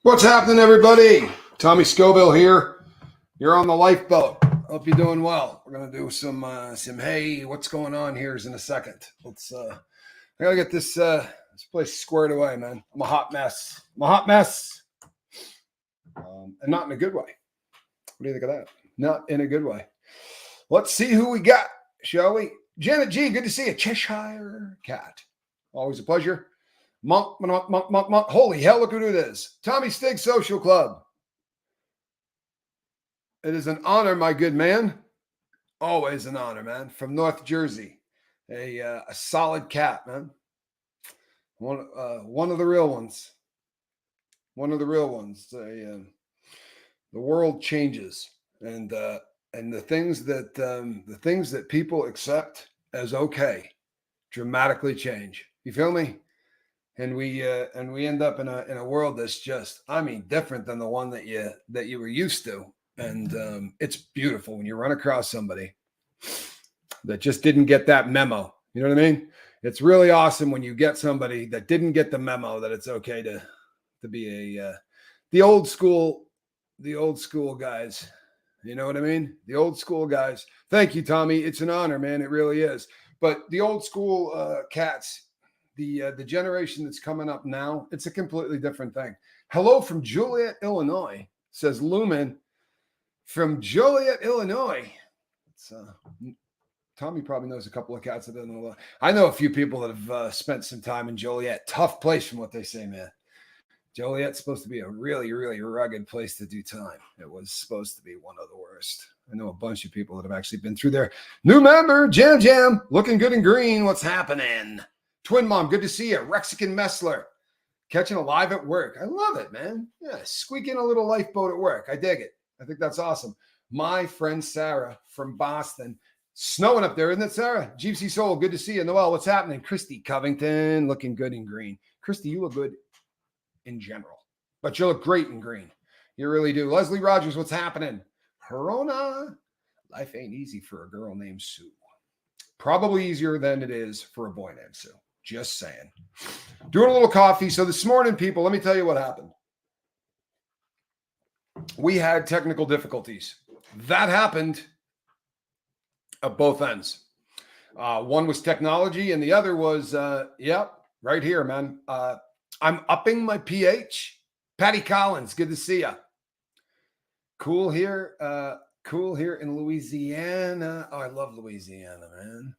What's happening, everybody? Tommy Scoville here. You're on the lifeboat. Hope you're doing well. We're gonna do some hey, what's going on here is in a second. I gotta get this place squared away, man. I'm a hot mess. And not in a good way. What do you think of that? Not in a good way. Let's see who we got, shall we? Janet G, good to see you. Cheshire Cat. Always a pleasure. Monk. Holy hell, look who it is. Tommy Stig Social Club. It is an honor, my good man. Always an honor, man. From North Jersey. A solid cat, man. One of the real ones. One of the real ones. The world changes, and the things that people accept as okay dramatically change. You feel me? And we end up in a world that's just, different than the one that you were used to. And it's beautiful when you run across somebody that just didn't get that memo. You know what I mean? It's really awesome when you get somebody that didn't get the memo that it's okay to be the old school guys. You know what I mean? The old school guys. Thank you, Tommy. It's an honor, man. It really is. But the old school cats, the generation that's coming up now, it's a completely different thing. Hello from Joliet, Illinois, says Lumen from Joliet, Illinois. Tommy probably knows a couple of cats that don't know. I know a few people that have spent some time in Joliet. Tough place from what they say, man. Joliet's supposed to be a really, really rugged place to do time. It was supposed to be one of the worst. I know a bunch of people that have actually been through there. New member, Jam, looking good and green. What's happening? Twin Mom, good to see you. Rexican Messler, catching a live at work. I love it, man. Yeah, squeaking a little lifeboat at work. I dig it. I think that's awesome. My friend Sarah from Boston. Snowing up there, isn't it, Sarah? Gypsy Soul, good to see you. Noel, what's happening? Christy Covington, looking good in green. Christy, you look good in general, but you look great in green. You really do. Leslie Rogers, what's happening? Corona. Life ain't easy for a girl named Sue. Probably easier than it is for a boy named Sue. Just saying. Doing a little coffee. So this morning, people, let me tell you what happened. We had technical difficulties. That happened at both ends. One was technology, and the other was, right here, man. I'm upping my pH. Patty Collins, good to see you. Cool here in Louisiana. Oh, I love Louisiana, man.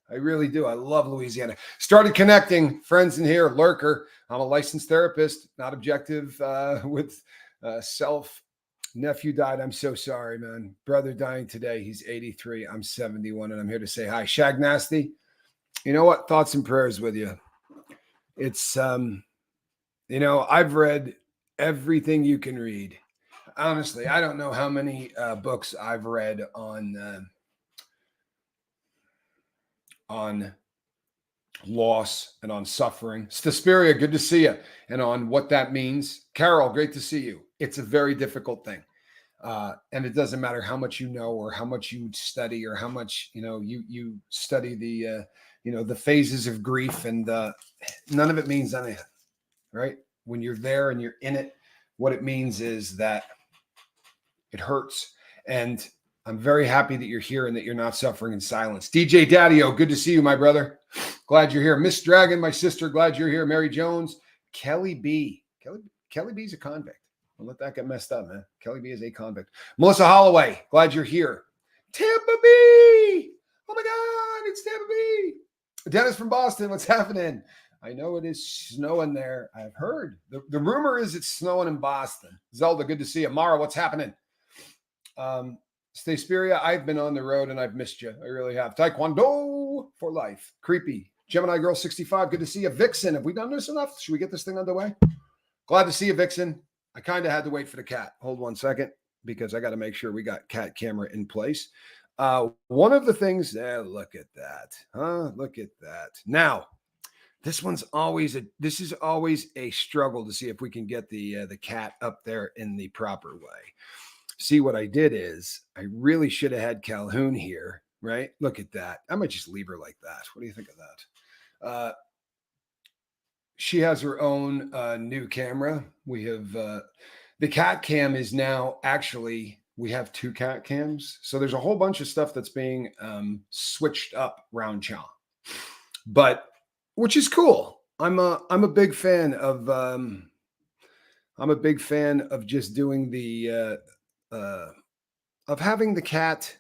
I really do. I love Louisiana. Started connecting friends in here. Lurker. I'm a licensed therapist, not objective with self. Nephew died. I'm so sorry, man. Brother dying today. He's 83. I'm 71, and I'm here to say hi. Shag Nasty. You know what? Thoughts and prayers with you. It's, I've read everything you can read. Honestly, I don't know how many books I've read on loss and on suffering. Stasperia, good to see you. And on what that means. Carol, great to see you. It's a very difficult thing. And it doesn't matter how much you know or how much you study or how much, you study the phases of grief, and none of it means anything, right? When you're there and you're in it, what it means is that it hurts. And I'm very happy that you're here and that you're not suffering in silence. DJ Daddy-O, good to see you, my brother. Glad you're here. Miss Dragon, my sister, glad you're here. Mary Jones, Kelly B. Kelly B's a convict. Don't let that get messed up, man. Kelly B is a convict. Melissa Holloway, glad you're here. Tampa B. Oh my God, it's Tampa B. Dennis from Boston, what's happening? I know it is snowing there. I've heard. The rumor is it's snowing in Boston. Zelda, good to see you. Mara, what's happening? Stasperia, I've been on the road and I've missed you. I really have. Taekwondo for life. Creepy. Gemini Girl 65, good to see you. Vixen, have we done this enough? Should we get this thing underway? Glad to see you, Vixen. I kind of had to wait for the cat. Hold 1 second, because I got to make sure we got cat camera in place. One of the things, look at that. Look at that. Now, this is always a struggle to see if we can get the cat up there in the proper way. See, what I did is I really should have had Calhoun here, right? Look at that. I might just leave her like that. What do you think of that? she has her own new camera. We have the cat cam is now actually we have two cat cams, so there's a whole bunch of stuff that's being switched up round chaw, but which is cool. I'm a big fan of I'm a big fan of just doing the of having the cat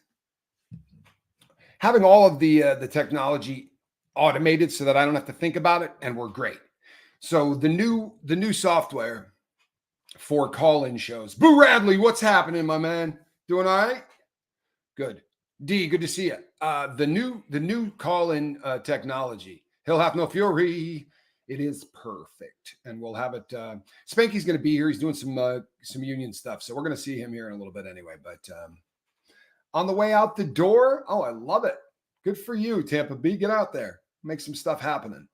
having all of the technology automated so that I don't have to think about it, and we're great. So the new software for call-in shows. Boo Radley, what's happening, my man? Doing all right? Good. D, good to see you. The new call-in technology. He'll have no fury. It is perfect, and we'll have it. Spanky's going to be here. He's doing some union stuff, so we're going to see him here in a little bit anyway. But on the way out the door, oh, I love it. Good for you, Tampa B. Get out there, make some stuff happening.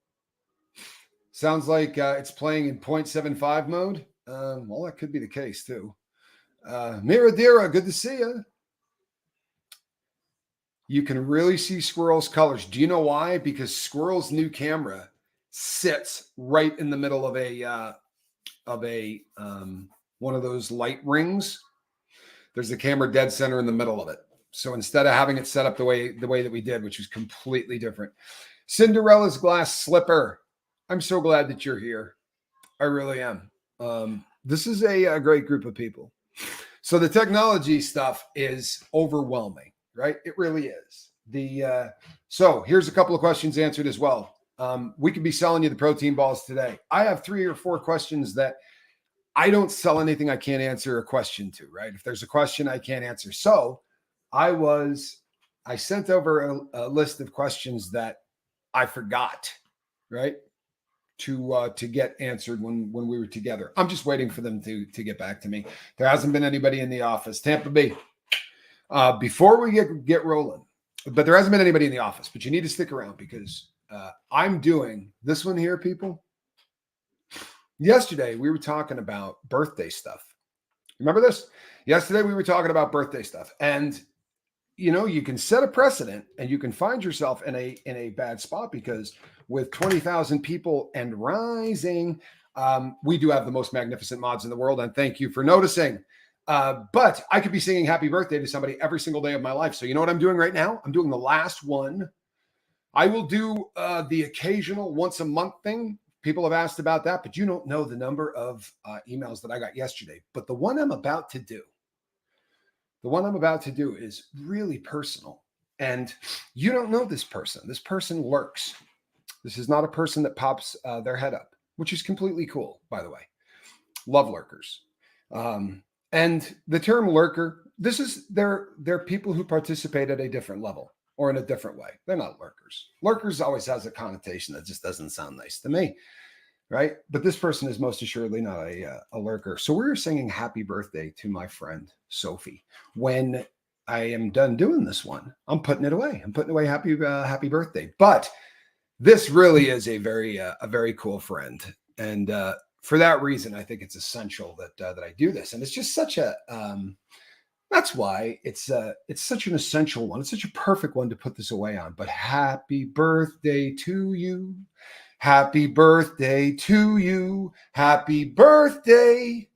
Sounds like it's playing in 0.75 mode. Well, that could be the case too. Miradira, good to see you. You can really see Squirrel's colors. Do you know why? Because Squirrel's new camera sits right in the middle of a one of those light rings. There's the camera dead center in the middle of it. So instead of having it set up the way that we did, which was completely different. Cinderella's glass slipper. I'm so glad that you're here. I really am. This is a great group of people. So the technology stuff is overwhelming, right? It really is. So here's a couple of questions answered as well. We could be selling you the protein balls today. I have 3 or 4 questions that I don't sell anything I can't answer a question to, right? If there's a question I can't answer. So I sent over a list of questions that I forgot, right? To get answered when we were together. I'm just waiting for them to get back to me. There hasn't been anybody in the office. Tampa Bay. Before we get rolling, but there hasn't been anybody in the office, but you need to stick around because I'm doing this one here, people. Yesterday, we were talking about birthday stuff. Remember this? Yesterday, we were talking about birthday stuff. And, you can set a precedent and you can find yourself in a bad spot because with 20,000 people and rising, we do have the most magnificent mods in the world. And thank you for noticing. But I could be singing happy birthday to somebody every single day of my life. So you know what I'm doing right now? I'm doing the last one. I will do the occasional once a month thing. People have asked about that, but you don't know the number of emails that I got yesterday. But the one I'm about to do is really personal. And you don't know this person. This person lurks. This is not a person that pops their head up, which is completely cool, by the way. Love lurkers. And the term lurker, they're people who participate at a different level or in a different way. They're not lurkers. Lurkers always has a connotation that just doesn't sound nice to me, right? But this person is most assuredly not a lurker. So we're singing happy birthday to my friend, Sophie. When I am done doing this one, I'm putting it away. I'm putting away happy birthday. But this really is a very cool friend. And for that reason, I think it's essential that I do this. And it's just such a, that's why it's such an essential one. It's such a perfect one to put this away on. But happy birthday to you. Happy birthday to you. Happy birthday,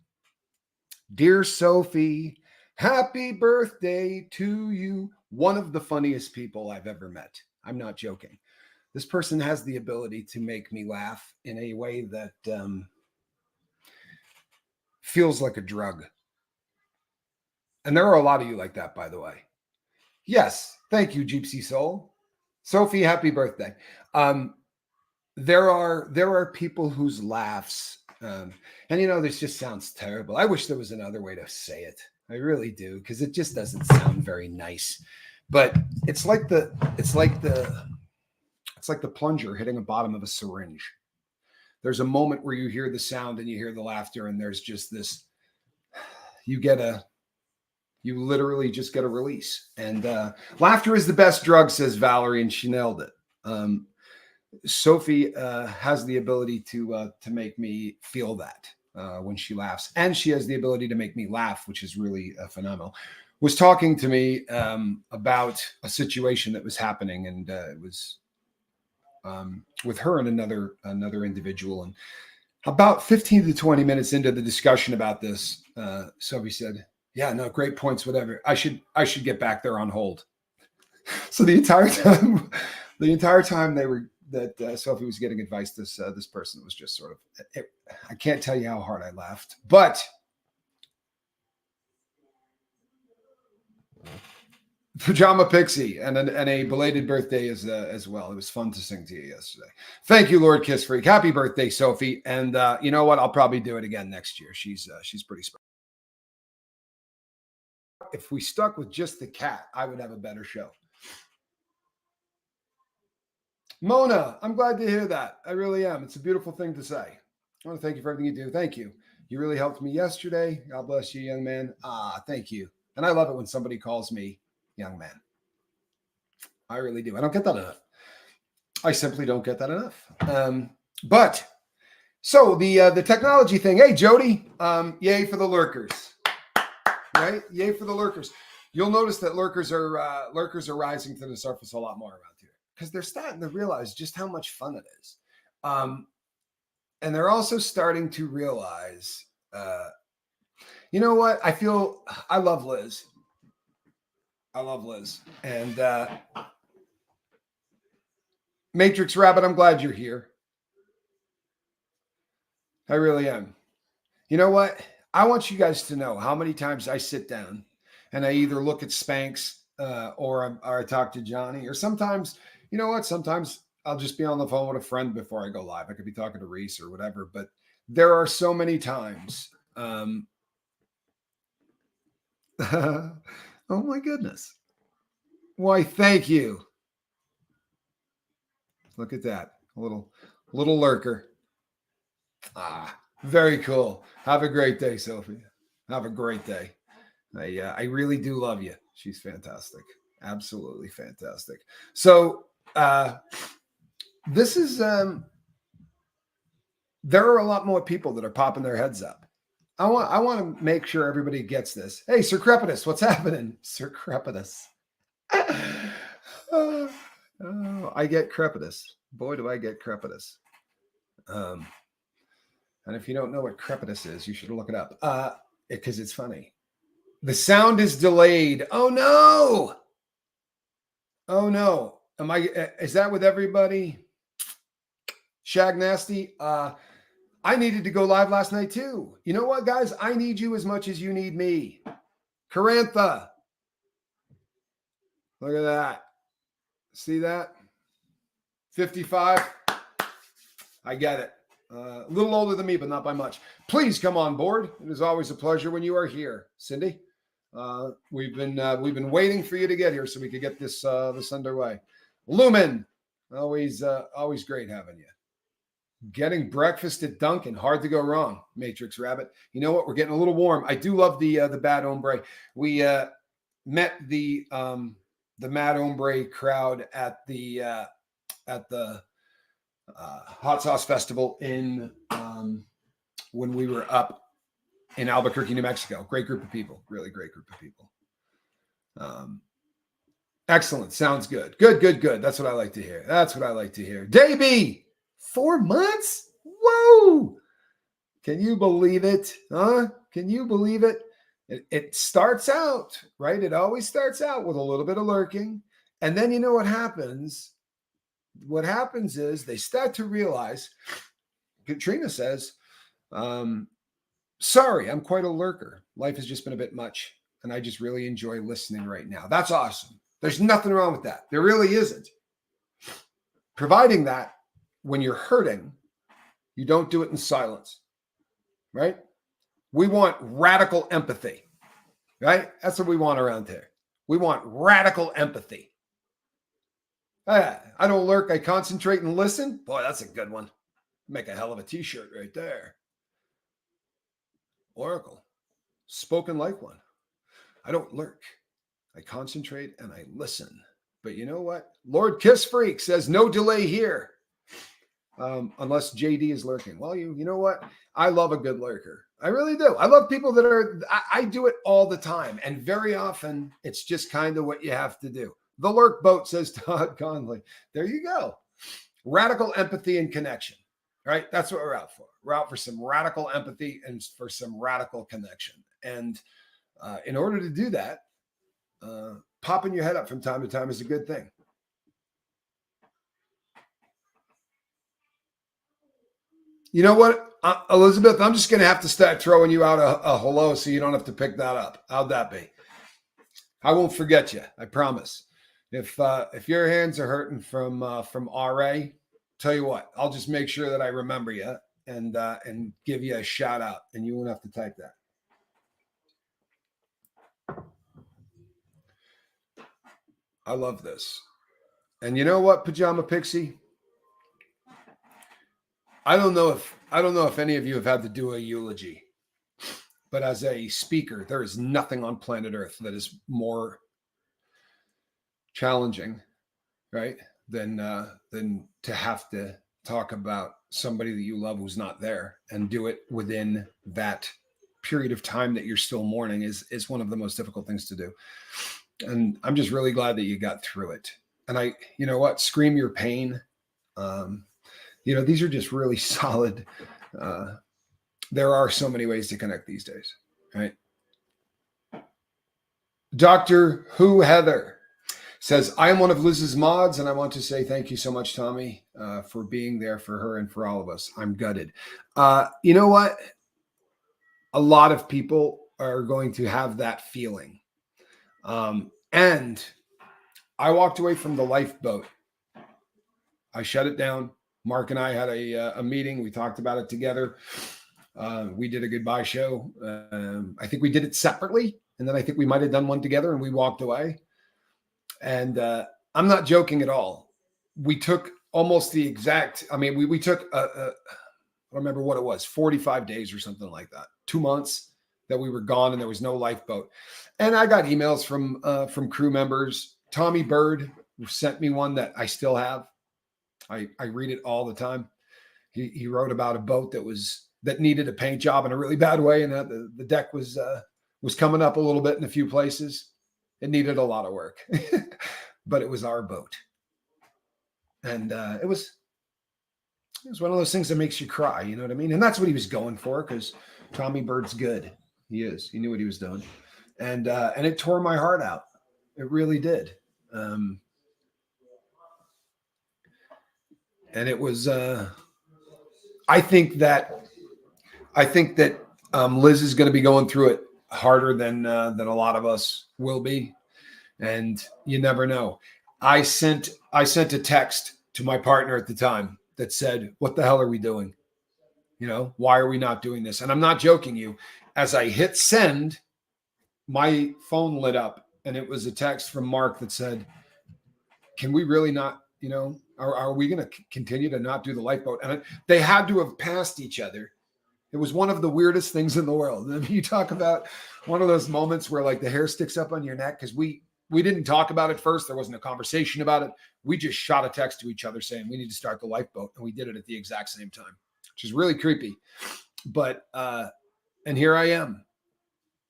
dear Sophie. Happy birthday to you. One of the funniest people I've ever met. I'm not joking. This person has the ability to make me laugh in a way that feels like a drug. And there are a lot of you like that, by the way. Yes. Thank you, Gypsy Soul. Sophie, happy birthday. There are people whose laughs, and this just sounds terrible. I wish there was another way to say it. I really do, because it just doesn't sound very nice. But it's like the plunger hitting the bottom of a syringe. There's a moment where you hear the sound and you hear the laughter, and there's just this. You literally just get a release. And laughter is the best drug, says Valerie, and she nailed it. Sophie has the ability to make me feel that when she laughs, and she has the ability to make me laugh, which is really phenomenal. Was talking to me about a situation that was happening, and it was with her and another individual. And about 15 to 20 minutes into the discussion about this, Sophie said, "Yeah, no, great points, whatever. I should get back there on hold." So the entire time Sophie was getting advice, this person was just sort of, I can't tell you how hard I laughed, but Pajama Pixie and a belated birthday as well. It was fun to sing to you yesterday. Thank you, Lord Kiss Freak. Happy birthday, Sophie. And you know what? I'll probably do it again next year. She's pretty special. If we stuck with just the cat, I would have a better show. Mona, I'm glad to hear that. I really am. It's a beautiful thing to say. I want to thank you for everything you do. Thank you. You really helped me yesterday. God bless you, young man. Thank you. And I love it when somebody calls me young man. I really do. I don't get that enough. I simply don't get that enough. But so the technology thing. Hey, Jody, yay for the lurkers, right? Yay for the lurkers. You'll notice that lurkers are rising to the surface a lot more around here because they're starting to realize just how much fun it is. And they're also starting to realize, you know what? I love Liz. And Matrix Rabbit, I'm glad you're here. I really am. You know what? I want you guys to know how many times I sit down and I either look at Spanx or I talk to Johnny, or sometimes, you know what? Sometimes I'll just be on the phone with a friend before I go live. I could be talking to Reese or whatever, but there are so many times. Oh my goodness. Why, thank you. Look at that. A little lurker. Very cool. Have a great day, Sophie. Have a great day. I really do love you. She's fantastic. Absolutely fantastic. So this is there are a lot more people that are popping their heads up. I want to make sure everybody gets this. Hey, Sir Crepitus, what's happening? Sir Crepitus. Oh, I get Crepitus. Boy, do I get Crepitus. And if you don't know what Crepitus is, you should look it up because it's funny. The sound is delayed. Oh no! Oh no! Is that with everybody? Shag Nasty. I needed to go live last night too. You know what, guys? I need you as much as you need me. Carantha. Look at that. See that? 55. I get it. A little older than me, but not by much. Please come on board. It is always a pleasure when you are here, Cindy. We've been waiting for you to get here so we could get this underway. Lumen, always great having you. Getting breakfast at Dunkin', hard to go wrong. Matrix Rabbit. You know what? We're getting a little warm. I do love the Bad Hombre. We met the Mad Hombre crowd at the Hot Sauce Festival in when we were up in Albuquerque, New Mexico. Great group of people. Really great group of people. Excellent. Sounds good. Good. That's what I like to hear. Davey, 4 months? Whoa! Can you believe it? Huh? Can you believe it? It starts out, right? It always starts out with a little bit of lurking. And then you know what happens? What happens is they start to realize, Katrina says, sorry, I'm quite a lurker. Life has just been a bit much. And I just really enjoy listening right now. That's awesome. There's nothing wrong with that. There really isn't. Providing that when you're hurting, you don't do it in silence, right? We want radical empathy, right? That's what we want around here. We want radical empathy. I don't lurk. I concentrate and listen. Boy, that's a good one. Make a hell of a t-shirt right there. Oracle, spoken like one. I don't lurk. I concentrate and I listen. But you know what? Lord Kiss Freak says no delay here. Unless JD is lurking. Well, you know what? I love a good lurker. I really do. I love people that are, I do it all the time. And very often it's just kind of what you have to do. The lurk boat, says Todd Conley. There you go. Radical empathy and connection, right? That's what we're out for. We're out for some radical empathy and for some radical connection. And in order to do that, popping your head up from time to time is a good thing. You know what, Elizabeth, I'm just going to have to start throwing you out a hello so you don't have to pick that up. How'd that be? I won't forget you. I promise. If your hands are hurting from RA, tell you what, I'll just make sure that I remember you and give you a shout out, and you won't have to type that. I love this. And you know what, Pajama Pixie? I don't know if any of you have had to do a eulogy, but as a speaker, there is nothing on planet Earth that is more challenging, right, than to have to talk about somebody that you love who's not there, and do it within that period of time that you're still mourning is one of the most difficult things to do. And I'm just really glad that you got through it. And you know what, scream your pain. These are just really solid. There are so many ways to connect these days, right? Dr. Who Heather says, I am one of Liz's mods, and I want to say thank you so much, Tommy, for being there for her and for all of us. I'm gutted. You know what? A lot of people are going to have that feeling. And I walked away from the lifeboat. I shut it down. Mark and I had a meeting. We talked about it together. We did a goodbye show. I think we did it separately, and then I think we might have done one together, and we walked away. And I'm not joking at all. We took almost the exact, we took, I don't remember what it was, 45 days or something like that, 2 months that we were gone and there was no lifeboat. And I got emails from crew members. Tommy Bird sent me one that I still have. I read it all the time. He wrote about a boat that needed a paint job in a really bad way, and the deck was coming up a little bit in a few places. It needed a lot of work, but it was our boat, and it was one of those things that makes you cry. You know what I mean? And that's what he was going for, because Tommy Bird's good. He is. He knew what he was doing, and it tore my heart out. It really did. And it was, I think that Liz is going to be going through it harder than a lot of us will be. And you never know. I sent a text to my partner at the time that said, what the hell are we doing? Why are we not doing this? And I'm not joking you. As I hit send, my phone lit up, and it was a text from Mark that said, can we really not, are we going to continue to not do the lifeboat? And they had to have passed each other. It was one of the weirdest things in the world. I mean, you talk about one of those moments where like the hair sticks up on your neck, because we didn't talk about it first. There wasn't a conversation about it. We just shot a text to each other saying we need to start the lifeboat. And we did it at the exact same time, which is really creepy. But, and here I am.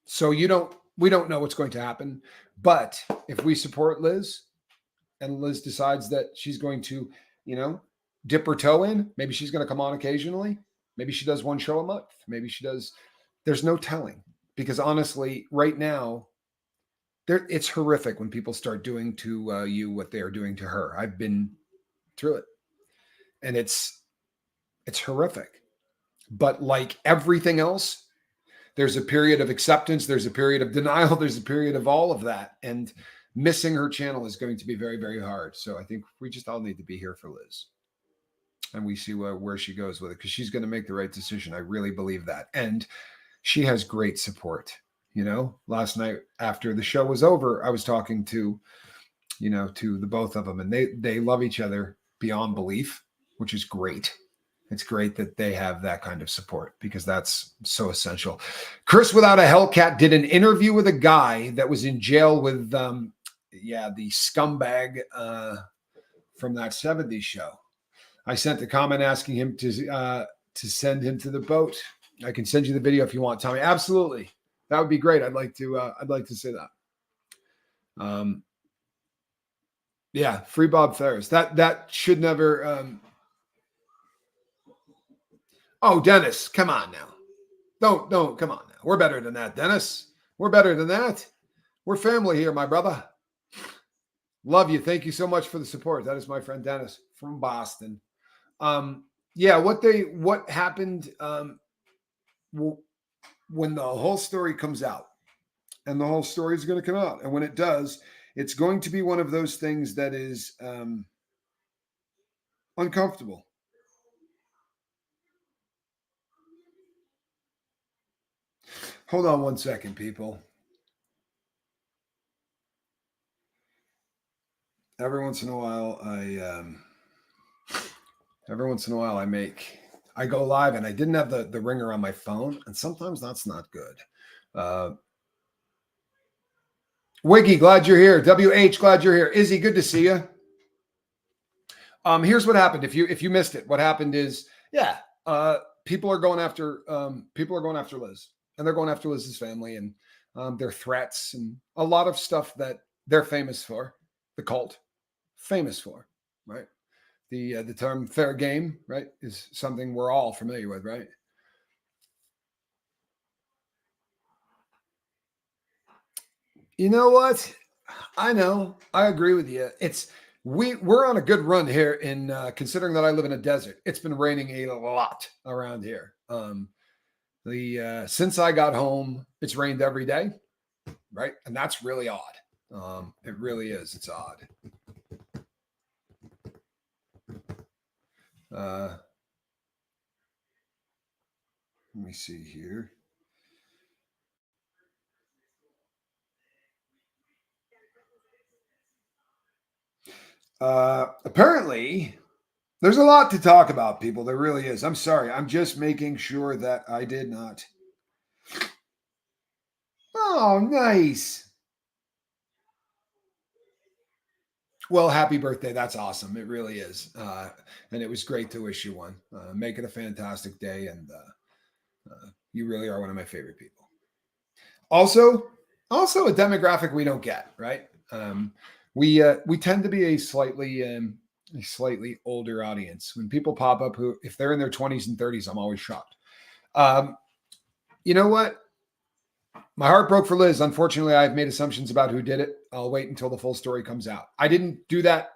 So we don't know what's going to happen. But if we support Liz, and Liz decides that she's going to, dip her toe in, maybe she's going to come on occasionally. Maybe she does one show a month. Maybe she does. There's no telling, because honestly, right now, it's horrific when people start doing to you what they are doing to her. I've been through it, and it's horrific. But like everything else, there's a period of acceptance. There's a period of denial. There's a period of all of that. And missing her channel is going to be very, very hard. So I think we just all need to be here for Liz. And we see where she goes with it, because she's going to make the right decision. I really believe that. And she has great support. Last night after the show was over, I was talking to the both of them, and they love each other beyond belief, which is great. It's great that they have that kind of support, because that's so essential. Chris Without a Hellcat did an interview with a guy that was in jail with, the scumbag from that 70s show. I sent a comment asking him to send him to the boat. I can send you the video if you want, Tommy. Absolutely. That would be great. I'd like to say that. Free Bob Ferris. That should never, Oh, Dennis, come on now. Don't, come on now. We're better than that, Dennis. We're better than that. We're family here, my brother. Love you. Thank you so much for the support. That is my friend Dennis from Boston. Um, yeah, what happened when the whole story comes out, and the whole story is going to come out, and when it does, it's going to be one of those things that is uncomfortable. Hold on one second, people. Every once in a while, I go live, and I didn't have the ringer on my phone, and sometimes that's not good. Wiggy, glad you're here. WH, glad you're here. Izzy, good to see you. Here's what happened. If you missed it, what happened is, yeah, people are going after Liz, and they're going after Liz's family, and their threats and a lot of stuff that they're famous for. The cult, famous for, right? The term fair game, right, is something we're all familiar with, right? You know what? I know. I agree with you. We're on a good run here in considering that I live in a desert. It's been raining a lot around here. The Since I got home, it's rained every day, right? And that's really odd. It really is. It's odd. Let me see here. Apparently, there's a lot to talk about, people. There really is. I'm sorry. I'm just making sure that I did not. Oh, nice. Well, happy birthday. That's awesome. It really is. And it was great to wish you one. Make it a fantastic day. And you really are one of my favorite people. Also, a demographic we don't get, right? We tend to be a slightly older audience. When people pop up who, if they're in their 20s and 30s, I'm always shocked. Um, you know what? My heart broke for Liz. Unfortunately, I've made assumptions about who did it. I'll wait until the full story comes out. I didn't do that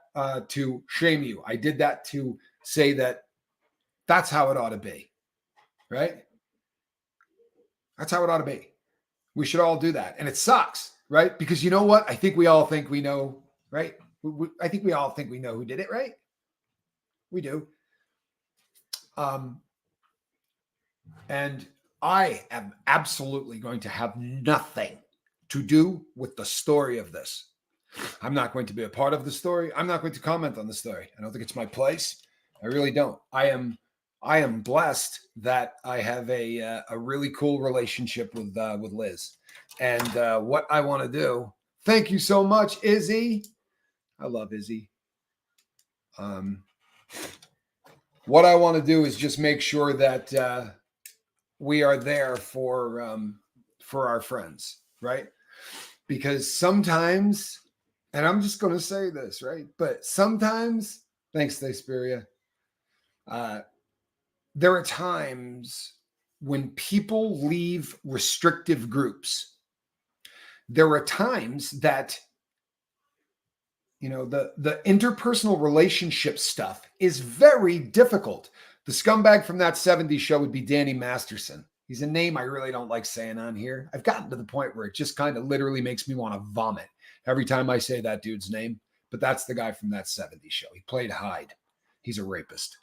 to shame you. I did that to say that that's how it ought to be, right? That's how it ought to be. We should all do that. And it sucks, right? Because you know what? I think we all think we know, right? I think we all think we know who did it, right? We do. And I am absolutely going to have nothing to do with the story of this. I'm not going to be a part of the story. I'm not going to comment on the story. I don't think it's my place. I really don't. I am blessed that I have a really cool relationship with Liz, and what I want to do. Thank you so much, Izzy. I love Izzy. What I want to do is just make sure that we are there for our friends, right? Because sometimes, and I'm just going to say this, right? But sometimes, thanks, Thesperia, there are times when people leave restrictive groups. There are times that, the interpersonal relationship stuff is very difficult. The scumbag from that 70s show would be Danny Masterson. He's a name I really don't like saying on here. I've gotten to the point where it just kind of literally makes me want to vomit every time I say that dude's name. But that's the guy from that 70s show. He played Hyde. He's a rapist.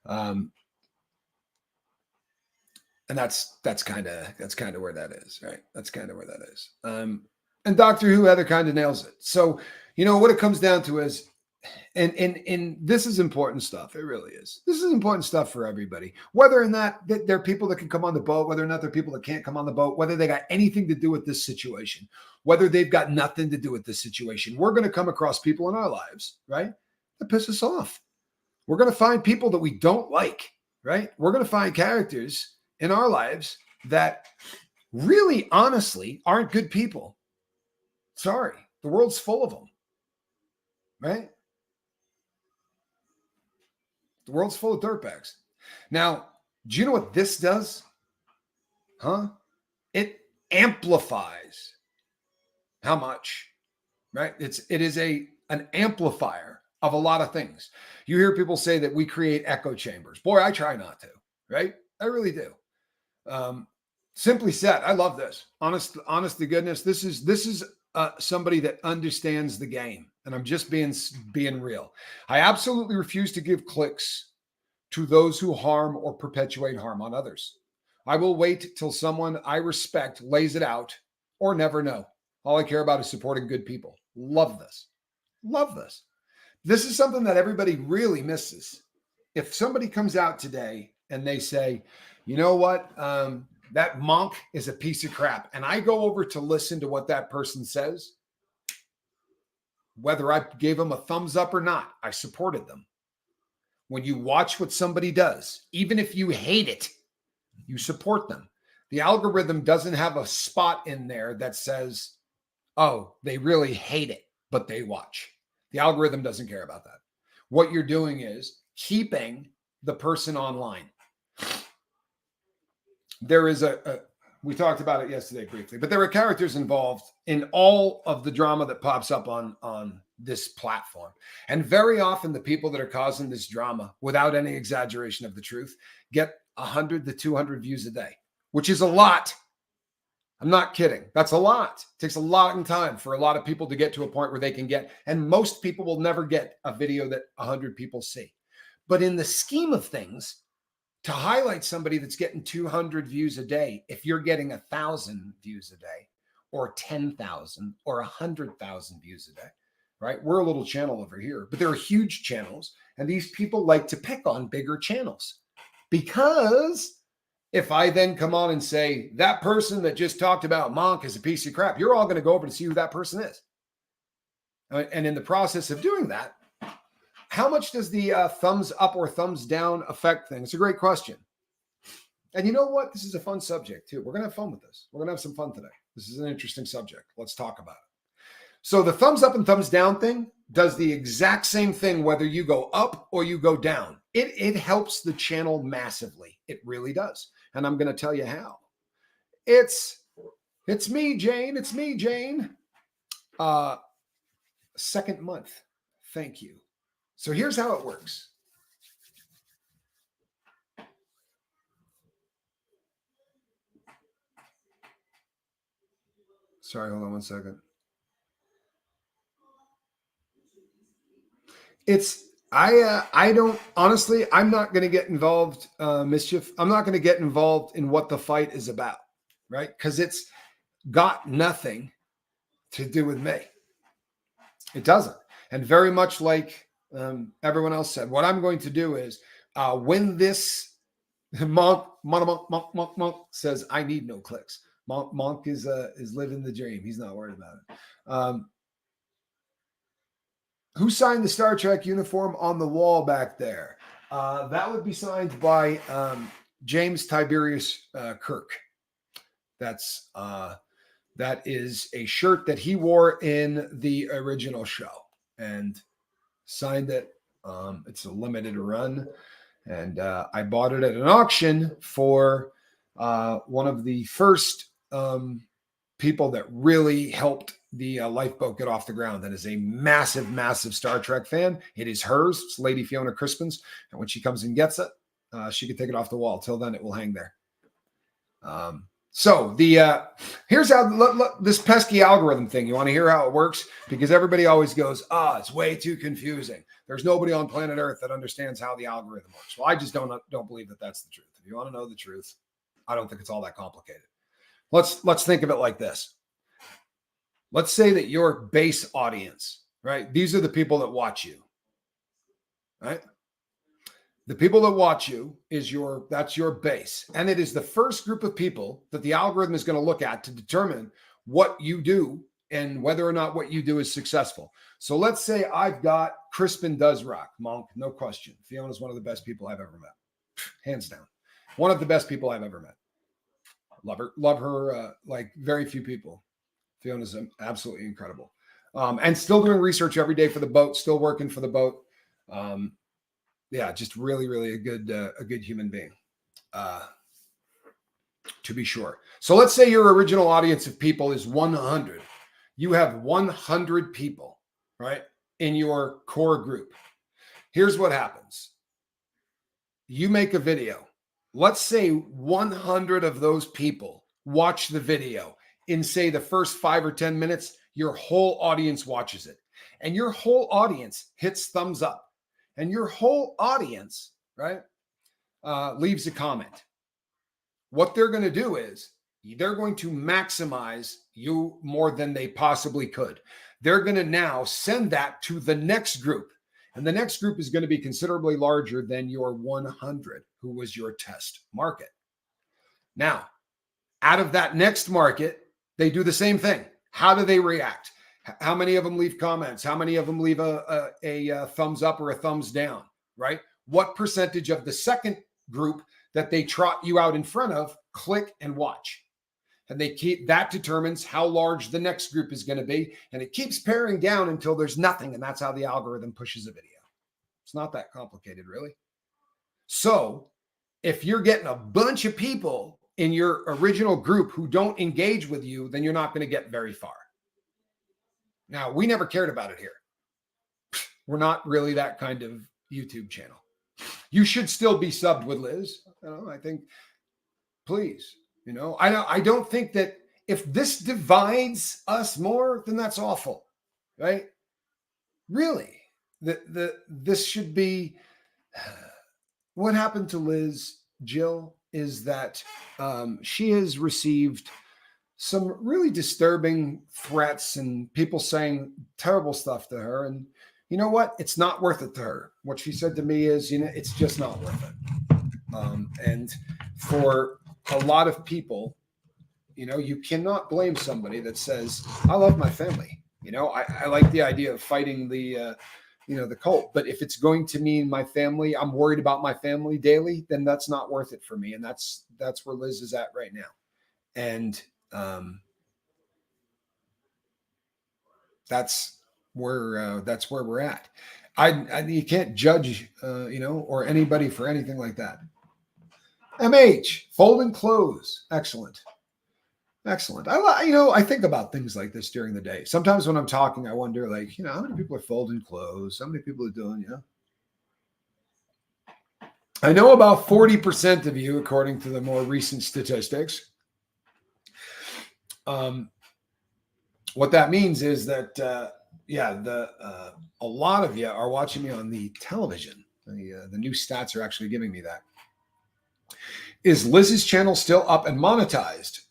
And that's kind of where that is, right? That's kind of where that is. And Doctor Who, Heather kind of nails it. So, what it comes down to is, and this is important stuff. It really is. This is important stuff for everybody. Whether or not that there are people that can come on the boat, whether or not there are people that can't come on the boat, whether they got anything to do with this situation, whether they've got nothing to do with this situation, we're going to come across people in our lives, right, that piss us off. We're going to find people that we don't like, right? We're going to find characters in our lives that really, honestly, aren't good people. Sorry, the world's full of them, right? The world's full of dirtbags. Now, Do you know what this does? Huh? It amplifies how much, right? It is an amplifier of a lot of things. You hear people say that we create echo chambers. Boy, I try not to, right? I really do. Simply said, I love this. Honest to goodness, this is somebody that understands the game, and I'm just being real. I absolutely refuse to give clicks to those who harm or perpetuate harm on others. I will wait till someone I respect lays it out, or never know. All I care about is supporting good people. Love this. Love this. This is something that everybody really misses. If somebody comes out today and they say, you know what, that monk is a piece of crap, and I go over to listen to what that person says, whether I gave them a thumbs up or not, I supported them. When you watch what somebody does, even if you hate it, you support them. The algorithm doesn't have a spot in there that says, oh, they really hate it, but they watch. The algorithm doesn't care about that. What you're doing is keeping the person online. There is we talked about it yesterday briefly, but there are characters involved in all of the drama that pops up on this platform. And very often the people that are causing this drama, without any exaggeration of the truth, get 100 to 200 views a day, which is a lot. I'm not kidding. That's a lot. It takes a lot of time for a lot of people to get to a point where they can get, and most people will never get a video that 100 people see. But in the scheme of things, to highlight somebody that's getting 200 views a day, if you're getting 1,000 views a day, or 10,000 or 100,000 views a day, right? We're a little channel over here, but there are huge channels, and these people like to pick on bigger channels. Because if I then come on and say, that person that just talked about Monk is a piece of crap, you're all going to go over to see who that person is. And in the process of doing that, how much does the thumbs up or thumbs down affect things? It's a great question. And you know what? This is a fun subject too. We're going to have fun with this. We're going to have some fun today. This is an interesting subject. Let's talk about it. So the thumbs up and thumbs down thing does the exact same thing whether you go up or you go down. It helps the channel massively. It really does. And I'm going to tell you how. It's me, Jane. It's me, Jane. Second month. Thank you. So here's how it works. Sorry, hold on one second. I don't, honestly, I'm not going to get involved, mischief. I'm not going to get involved in what the fight is about, right? Because it's got nothing to do with me. It doesn't. And very much like everyone else said, what I'm going to do is when this monk says, I need no clicks. Monk is living the dream. He's not worried about it. Who signed the Star Trek uniform on the wall back there? That would be signed by James Tiberius Kirk. That is a shirt that he wore in the original show and signed it. It's a limited run, and I bought it at an auction for one of the first people that really helped the lifeboat get off the ground. That is a massive, massive Star Trek fan. It is hers. It's Lady Fiona Crispin's. And when she comes and gets it, she can take it off the wall. Till then, it will hang there. So here's how this pesky algorithm thing. You want to hear how it works? Because everybody always goes, it's way too confusing. There's nobody on planet Earth that understands how the algorithm works. Well, I just don't believe that that's the truth. If you want to know the truth, I don't think it's all that complicated. Let's think of it like this. Let's say that your base audience, right? These are the people that watch you, right? The people that watch you that's your base. And it is the first group of people that the algorithm is going to look at to determine what you do and whether or not what you do is successful. So let's say I've got Crispin Does Rock, Monk, no question. Fiona's one of the best people I've ever met. Hands down. One of the best people I've ever met. Love her like very few people. Fiona's absolutely incredible. And still doing research every day for the boat, still working for the boat. Yeah, just really, really a good human being. to be sure. So let's say your original audience of people is 100. You have 100 people, right, in your core group. Here's what happens. You make a video. Let's say 100 of those people watch the video. In, say, the first 5 or 10 minutes, your whole audience watches it. And your whole audience hits thumbs up. And your whole audience, right, leaves a comment. What they're going to do is they're going to maximize you more than they possibly could. They're going to now send that to the next group. And the next group is going to be considerably larger than your 100, who was your test market. Now, out of that next market, they do the same thing. How do they react? How many of them leave comments? How many of them leave a thumbs up or a thumbs down, right? What percentage of the second group that they trot you out in front of click and watch? And that determines how large the next group is going to be. And it keeps paring down until there's nothing. And that's how the algorithm pushes a video. It's not that complicated, really. So if you're getting a bunch of people in your original group who don't engage with you, then you're not going to get very far. Now, we never cared about it here. We're not really that kind of YouTube channel. You should still be subbed with Liz. I think, please, I don't think that if this divides us more, then that's awful, right? Really, this should be what happened to Liz, Jill, is that she has received some really disturbing threats and people saying terrible stuff to her. And you know what? It's not worth it to her. What she said to me is, it's just not worth it. And for a lot of people, you cannot blame somebody that says, I love my family. I like the idea of fighting the cult. But if it's going to mean my family, I'm worried about my family daily, then that's not worth it for me. And that's where Liz is at right now. And that's where we're at. You can't judge, or anybody for anything like that. MH, fold and close. Excellent. I think about things like this during the day. Sometimes when I'm talking, I wonder, how many people are folding clothes? How many people are doing, I know about 40% of you, according to the more recent statistics. What that means is that, a lot of you are watching me on the television. The new stats are actually giving me that. Is Liz's channel still up and monetized?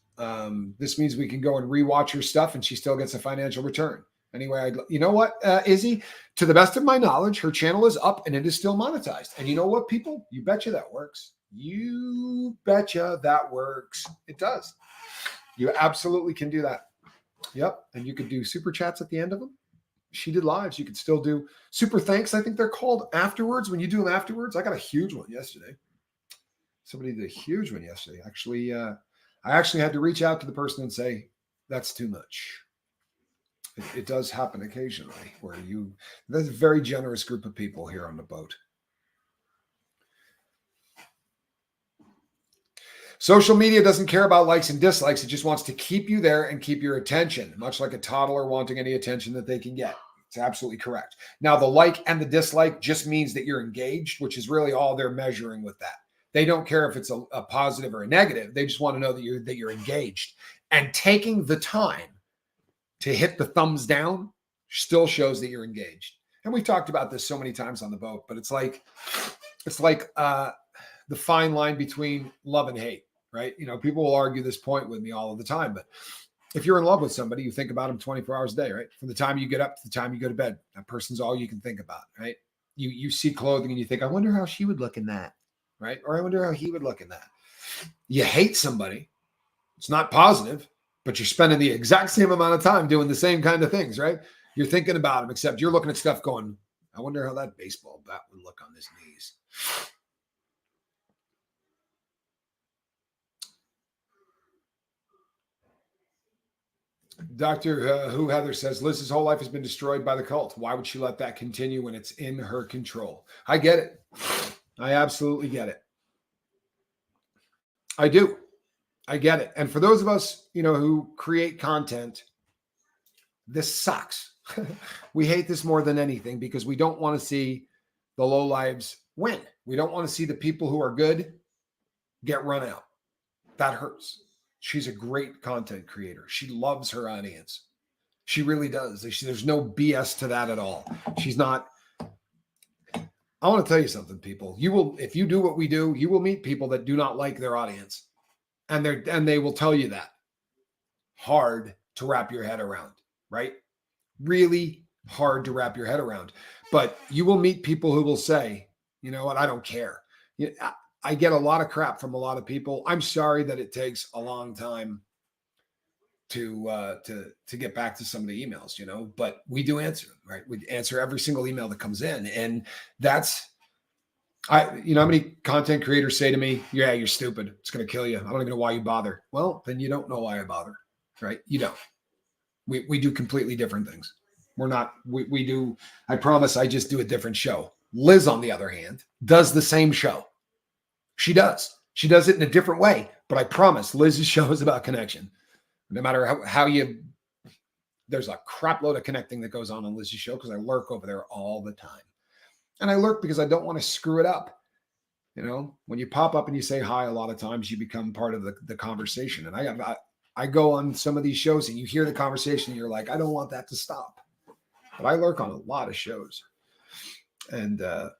This means we can go and rewatch her stuff and she still gets a financial return. Anyway, you know what, Izzy? To the best of my knowledge, her channel is up and it is still monetized. And you know what, people? You betcha that works. You betcha that works. It does. You absolutely can do that. Yep. And you could do super chats at the end of them. She did lives. You could still do super thanks. I think they're called afterwards. When you do them afterwards, I got a huge one yesterday. Somebody did a huge one yesterday. Actually, I actually had to reach out to the person and say, that's too much. It does happen occasionally where there's a very generous group of people here on the boat. Social media doesn't care about likes and dislikes. It just wants to keep you there and keep your attention, much like a toddler wanting any attention that they can get. It's absolutely correct. Now, the like and the dislike just means that you're engaged, which is really all they're measuring with that. They don't care if it's a positive or a negative. They just want to know that you're engaged. And taking the time to hit the thumbs down still shows that you're engaged. And we've talked about this so many times on the boat, but it's like the fine line between love and hate, right? People will argue this point with me all of the time, but if you're in love with somebody, you think about them 24 hours a day, right? From the time you get up to the time you go to bed, that person's all you can think about, right? You see clothing and you think, I wonder how she would look in that, right? Or I wonder how he would look in that. You hate somebody. It's not positive, but you're spending the exact same amount of time doing the same kind of things, right? You're thinking about them, except you're looking at stuff going, I wonder how that baseball bat would look on his knees. Dr. Who Heather says, Liz's whole life has been destroyed by the cult. Why would she let that continue when it's in her control? I get it. I absolutely get it. I do. I get it. And for those of us, who create content, this sucks. We hate this more than anything because we don't want to see the low lives win. We don't want to see the people who are good get run out. That hurts. She's a great content creator. She loves her audience. She really does. There's no BS to that at all. She's not. I want to tell you something, people. You will, if you do what we do, you will meet people that do not like their audience, and they will tell you that. Hard to wrap your head around, right? Really hard to wrap your head around. But you will meet people who will say, you know what, I don't care. I get a lot of crap from a lot of people. I'm sorry that it takes a long time to get back to some of the emails, but we do answer them, right? We answer every single email that comes in. And that's, how many content creators say to me, yeah, you're stupid. It's going to kill you. I don't even know why you bother. Well, then you don't know why I bother, right? You don't. We do completely different things. We're not, we do, I promise I just do a different show. Liz, on the other hand, does the same show. She does it in a different way, but I promise Liz's show is about connection. No matter how there's a crap load of connecting that goes on Liz's show because I lurk over there all the time. And I lurk because I don't want to screw it up. When you pop up and you say hi, a lot of times you become part of the conversation. And I go on some of these shows and you hear the conversation and you're like, I don't want that to stop. But I lurk on a lot of shows. And a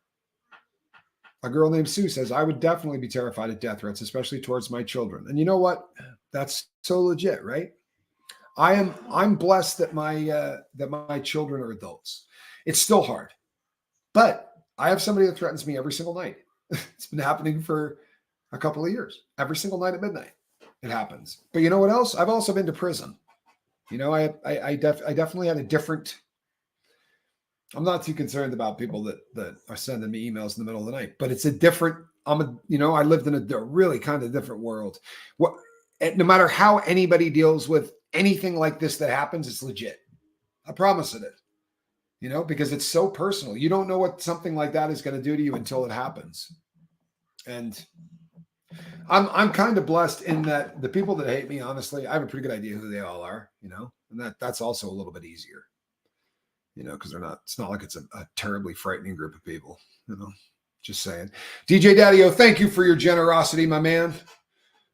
girl named Sue says, I would definitely be terrified of death threats, especially towards my children. And you know what? That's so legit, right? I'm blessed that my children are adults. It's still hard, but I have somebody that threatens me every single night. It's been happening for a couple of years. Every single night at midnight, it happens. But you know what else? I've also been to prison. I definitely had a different. I'm not too concerned about people that are sending me emails in the middle of the night, but it's a different. I lived in a really kind of different world. No matter how anybody deals with anything like this that happens, it's legit. I promise it is. Because it's so personal. You don't know what something like that is going to do to you until it happens. And I'm kind of blessed in that the people that hate me, honestly, I have a pretty good idea who they all are, and that's also a little bit easier. Because it's not like it's a terribly frightening group of people, just saying. DJ Daddy-O, thank you for your generosity, my man.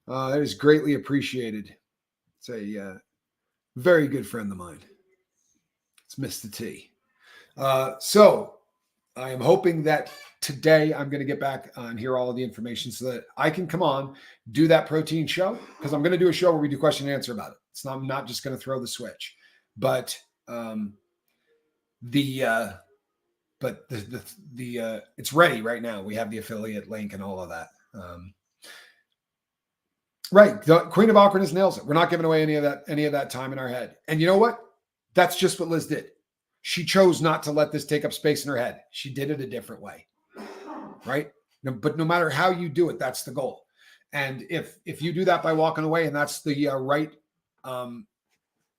That is greatly appreciated. It's a very good friend of mine. It's Mr. T. So I am hoping that today I'm going to get back and hear all of the information so that I can come on, do that protein show, because I'm going to do a show where we do question and answer about it. I'm not just going to throw the switch, but it's ready right now. We have the affiliate link and all of that. Right. The Queen of Awkwardness nails it. We're not giving away any of that time in our head. And you know what? That's just what Liz did. She chose not to let this take up space in her head. She did it a different way. Right. But no matter how you do it, that's the goal. And if you do that by walking away and that's the right,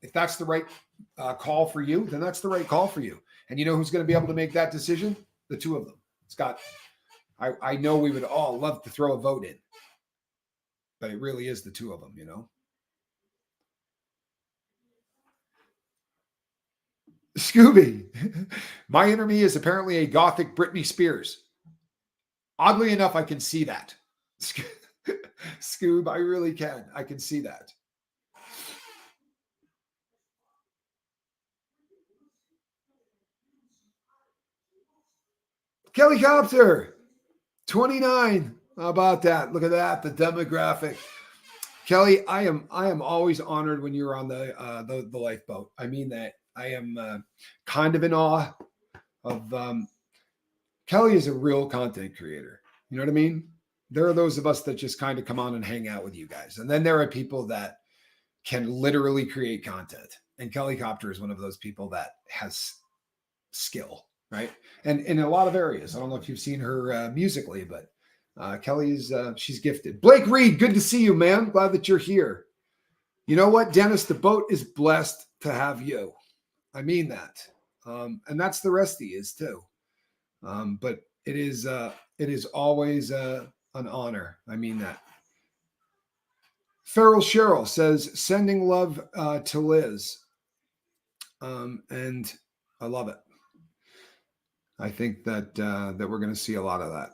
if that's the right call for you, then that's the right call for you. And you know who's going to be able to make that decision? The two of them. Scott, I know we would all love to throw a vote in, but it really is the two of them, Scooby, my inner me is apparently a gothic Britney Spears. Oddly enough, I can see that. Scoob, I really can. I can see that. Kelly Copter, 29. How about that? Look at that, the demographic. Kelly, I am always honored when you're on the lifeboat. I mean that. I am kind of in awe of Kelly is a real content creator. You know what I mean? There are those of us that just kind of come on and hang out with you guys. And then there are people that can literally create content. And Kelly Copter is one of those people that has skill, right? And in a lot of areas. I don't know if you've seen her musically, but Kelly's she's gifted. Blake Reed, good to see you, man. Glad that you're here. You know what, Dennis? The boat is blessed to have you. I mean that. And that's the rest of you is too. But it is always an honor. I mean that. Feral Cheryl says, sending love to Liz. And I love it. I think that that we're going to see a lot of that.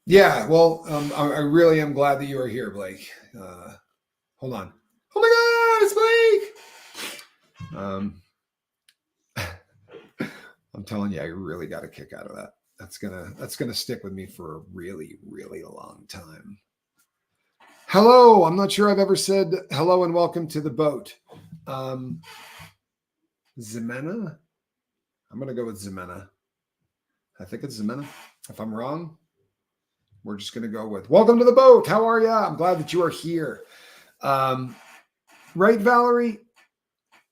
Yeah, well, I really am glad that you are here, Blake. Hold on. Oh my God, it's Blake. I'm telling you, I really got a kick out of that. That's gonna stick with me for a really, really long time. Hello, I'm not sure I've ever said hello and welcome to the boat. Zimena? I'm gonna go with Zimena. I think it's Zimena. If I'm wrong, we're just gonna go with welcome to the boat. How are you? I'm glad that you are here. Right, Valerie?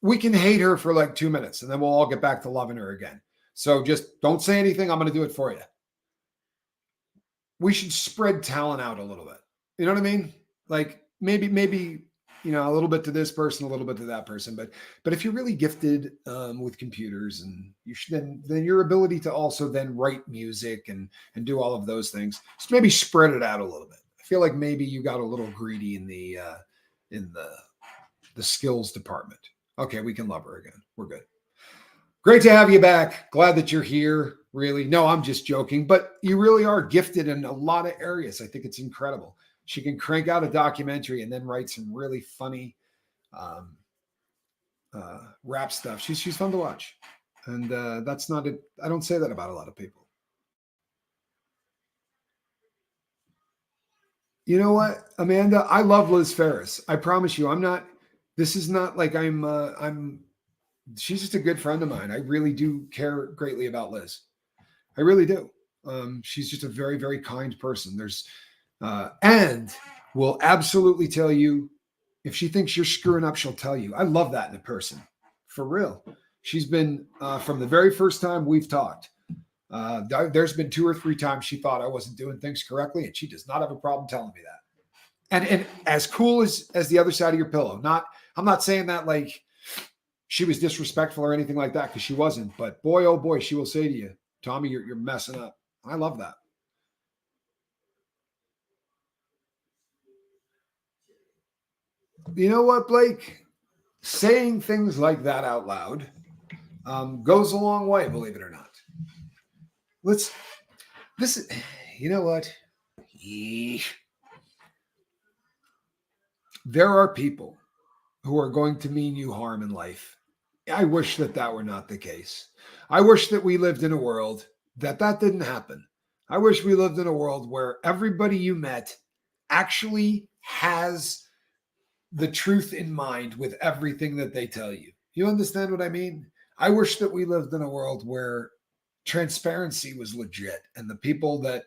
We can hate her for like 2 minutes and then we'll all get back to loving her again. So just don't say anything. I'm going to do it for you. We should spread talent out a little bit. You know what I mean? Like maybe, a little bit to this person, a little bit to that person. But if you're really gifted with computers and you should then your ability to also then write music and do all of those things, just maybe spread it out a little bit. I feel like maybe you got a little greedy in the skills department. Okay, we can love her again. We're good. Great to have you back. Glad that you're here. Really. No, I'm just joking, but you really are gifted in a lot of areas. I think it's incredible. She can crank out a documentary and then write some really funny rap stuff. She's fun to watch. And that's not it. I don't say that about a lot of people. You know what, Amanda? I love Liz Ferris. I promise you, this is not like she's just a good friend of mine. I really do care greatly about Liz. I really do. She's just a very, very kind person. And will absolutely tell you if she thinks you're screwing up, she'll tell you. I love that in a person, for real. She's been from the very first time we've talked. There's been 2 or 3 times she thought I wasn't doing things correctly, and she does not have a problem telling me that. And as cool as the other side of your pillow. I'm not saying that like she was disrespectful or anything like that, because she wasn't. But boy, oh boy, she will say to you, Tommy, you're messing up. I love that. You know what, Blake? Saying things like that out loud goes a long way, believe it or not. You know what? There are people who are going to mean you harm in life. I wish that were not the case. I wish that we lived in a world that didn't happen. I wish we lived in a world where everybody you met actually has the truth in mind with everything that they tell you. You understand what I mean? I wish that we lived in a world where transparency was legit and the people that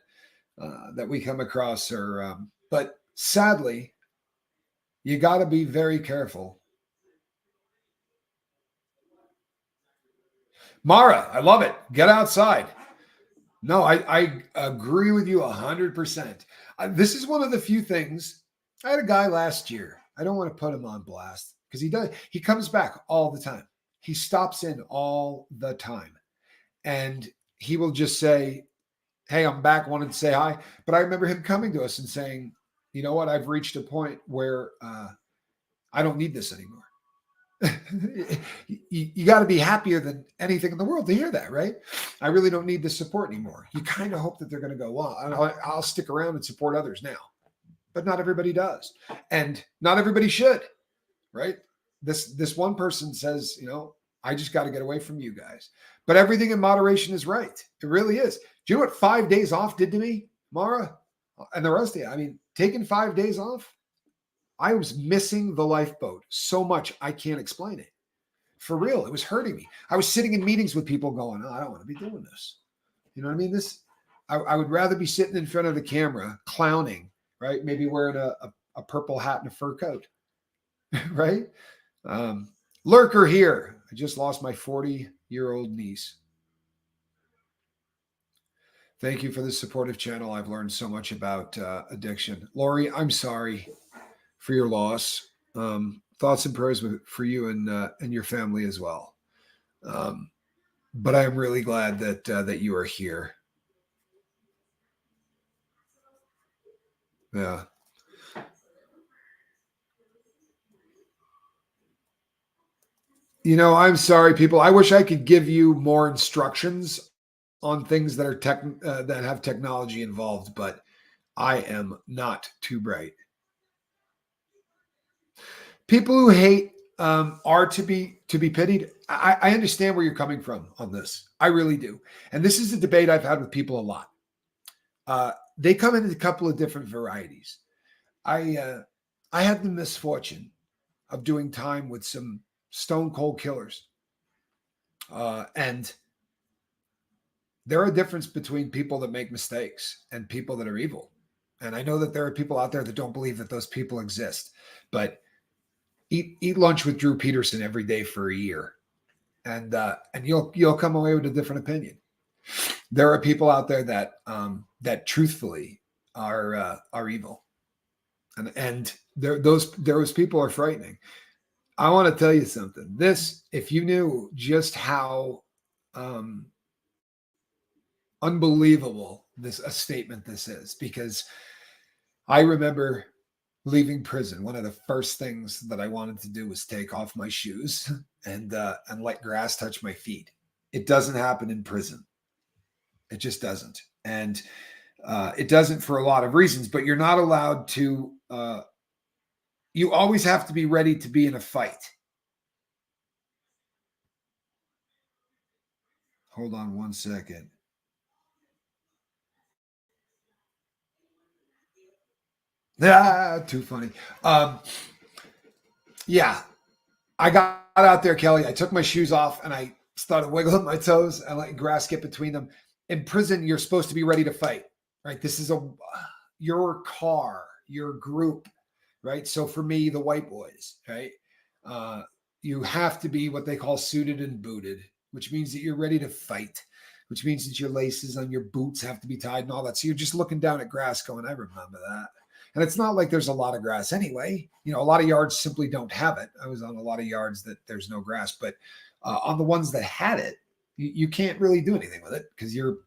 we come across are, but sadly, you got to be very careful. Mara, I love it. Get outside. No, I agree with you 100%. This is one of the few things. I had a guy last year. I don't want to put him on blast because he comes back all the time. He stops in all the time. And he will just say, hey, I'm back, wanted to say hi. But I remember him coming to us and saying, you know what? I've reached a point where I don't need this anymore. you got to be happier than anything in the world to hear that, right? I really don't need this support anymore. You kind of hope that they're going to go, well, I'll stick around and support others now. But not everybody does. And not everybody should, right? This one person says, I just got to get away from you guys. But everything in moderation is right. It really is. Do you know what 5 days off did to me, Mara? And the rest of you? I mean, taking 5 days off, I was missing the lifeboat so much I can't explain it. For real, it was hurting me. I was sitting in meetings with people going, I don't want to be doing this. You know what I mean? I would rather be sitting in front of the camera clowning, right? Maybe wearing a purple hat and a fur coat, right? Lurker here. I just lost my 40-year-old niece. Thank you for the supportive channel. I've learned so much about addiction. Lori, I'm sorry for your loss. Thoughts and prayers for you and your family as well. Um, but I am really glad that you are here. Yeah. I'm sorry, people. I wish I could give you more instructions on things that are that have technology involved, but I am not too bright. People who hate are to be pitied. I understand where you're coming from on this. I really do, and this is a debate I've had with people a lot. They come in a couple of different varieties. I had the misfortune of doing time with some stone cold killers, and there are a difference between people that make mistakes and people that are evil. And I know that there are people out there that don't believe that those people exist, but eat lunch with Drew Peterson every day for a year, and you'll come away with a different opinion. There are people out there that truthfully are evil, and those people are frightening. I want to tell you something. This, if you knew just how um, unbelievable this a statement this is, because I remember leaving prison. One of the first things that I wanted to do was take off my shoes and let grass touch my feet. It doesn't happen in prison. It just doesn't, and it doesn't for a lot of reasons. But you're not allowed to. You always have to be ready to be in a fight. Hold on one second. Too funny. Um, yeah, I got out there, Kelly. I took my shoes off and I started wiggling my toes and letting grass get between them. In prison, you're supposed to be ready to fight, right? This is your car, your group, right? So for me, the white boys, right? Uh, you have to be what they call suited and booted, which means that you're ready to fight, which means that your laces on your boots have to be tied and all that. So you're just looking down at grass going, I remember that. And it's not like there's a lot of grass anyway. A lot of yards simply don't have it. I was on a lot of yards that there's no grass, but on the ones that had it, you can't really do anything with it because you're,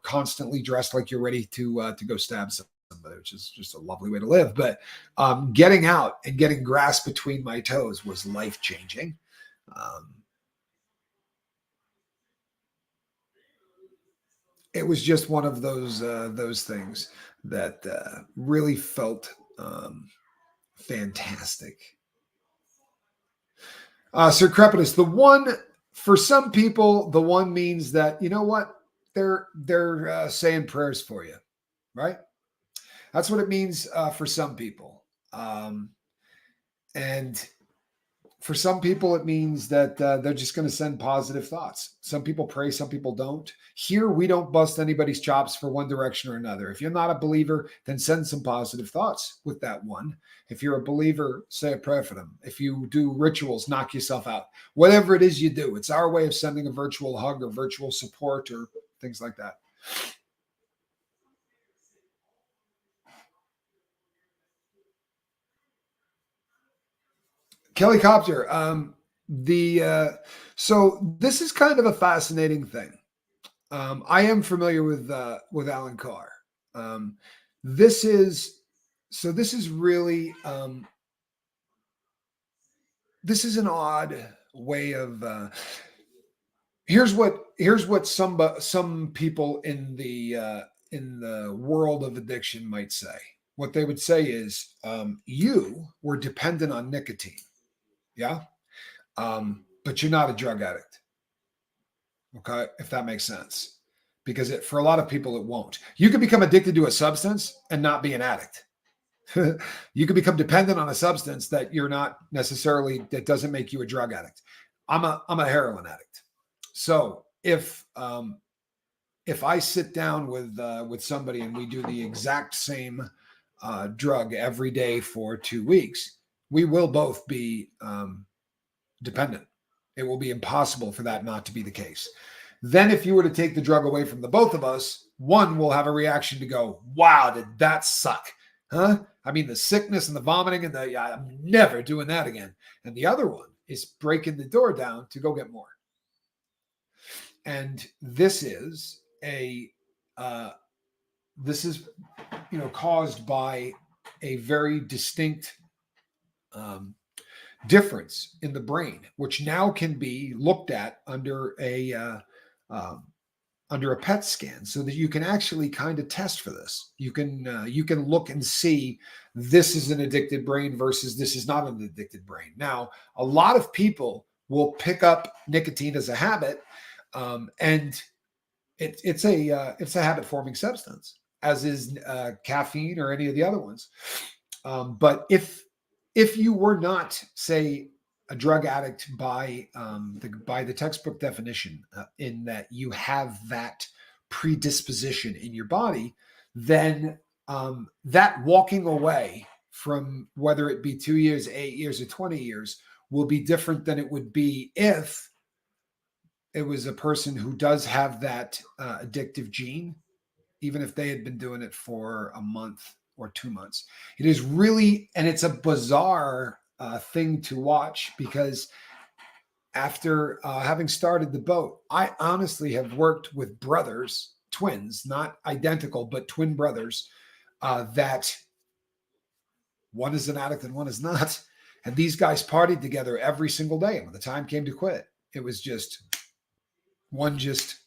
constantly dressed like you're ready to go stab somebody, which is just a lovely way to live. But getting out and getting grass between my toes was life changing. Um, it was just one of those things that really felt fantastic. Sir Crepitus, the one for some people, the one means that you know what they're saying prayers for you, right? That's what it means for some people, and for some people, it means that they're just going to send positive thoughts. Some people pray, some people don't. Here, we don't bust anybody's chops for one direction or another. If you're not a believer, then send some positive thoughts with that one. If you're a believer, say a prayer for them. If you do rituals, knock yourself out. Whatever it is you do, it's our way of sending a virtual hug or virtual support or things like that. Kelly Copter, the so this is kind of a fascinating thing. I am familiar with Alan Carr. Um, this is this is really this is an odd way of here's what some people in the world of addiction might say. What they would say is you were dependent on nicotine, yeah, but you're not a drug addict. Okay, if that makes sense. Because for a lot of people, it won't. You can become addicted to a substance and not be an addict. You can become dependent on a substance that you're not necessarily, that doesn't make you a drug addict. I'm a heroin addict. So if I sit down with somebody and we do the exact same drug every day for 2 weeks, we will both be dependent. It will be impossible for that not to be the case. Then, if you were to take the drug away from the both of us, one will have a reaction to go, wow, did that suck? Huh? I mean, the sickness and the vomiting and yeah, I'm never doing that again. And the other one is breaking the door down to go get more. And this is caused by a very distinct difference in the brain, which now can be looked at under a PET scan, so that you can actually kind of test for this. You can look and see this is an addicted brain versus this is not an addicted brain. Now, a lot of people will pick up nicotine as a habit, and it's a habit forming substance, as is caffeine or any of the other ones. But if you were not, say, a drug addict by the textbook definition, in that you have that predisposition in your body, then that walking away from, whether it be 2 years, 8 years, or 20 years, will be different than it would be if it was a person who does have that addictive gene, even if they had been doing it for a month or 2 months. It is really, and it's a bizarre thing to watch, because after having started the boat, I honestly have worked with brothers, twins, not identical, but twin brothers, that one is an addict and one is not. And these guys partied together every single day. And when the time came to quit, it was just one, just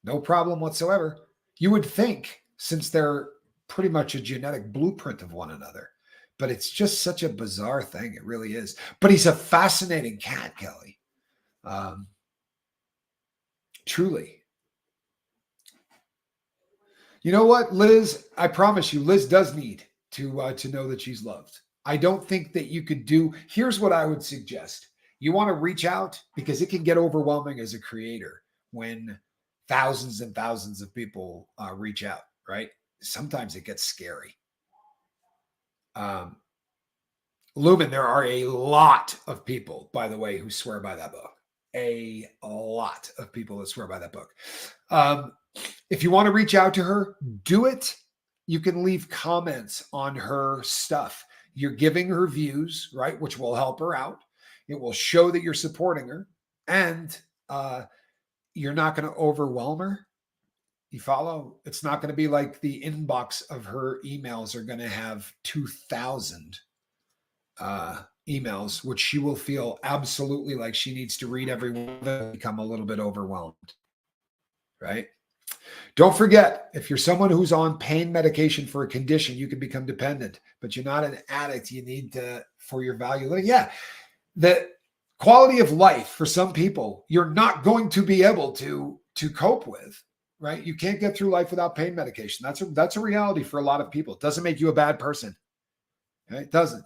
no problem whatsoever. You would think, since they're pretty much a genetic blueprint of one another, but it's just such a bizarre thing. It really is. But he's a fascinating cat, Kelly. Truly. You know what, Liz? I promise you, Liz does need to know that she's loved. I don't think that you could do. Here's what I would suggest. You want to reach out, because it can get overwhelming as a creator when thousands and thousands of people reach out, right? Sometimes it gets scary. Lumen, there are a lot of people, by the way, who swear by that book. A lot of people that swear by that book. If you want to reach out to her, do it. You can leave comments on her stuff. You're giving her views, right? Which will help her out. It will show that you're supporting her, and you're not going to overwhelm her. You follow? It's not going to be like the inbox of her emails are going to have 2,000 emails, which she will feel absolutely like she needs to read every one and become a little bit overwhelmed, right? Don't forget, if you're someone who's on pain medication for a condition, you can become dependent, but you're not an addict. You need to, for your value. Yeah, the quality of life for some people, you're not going to be able to cope with, right? You can't get through life without pain medication. That's a reality for a lot of people. It doesn't make you a bad person. Okay? It doesn't.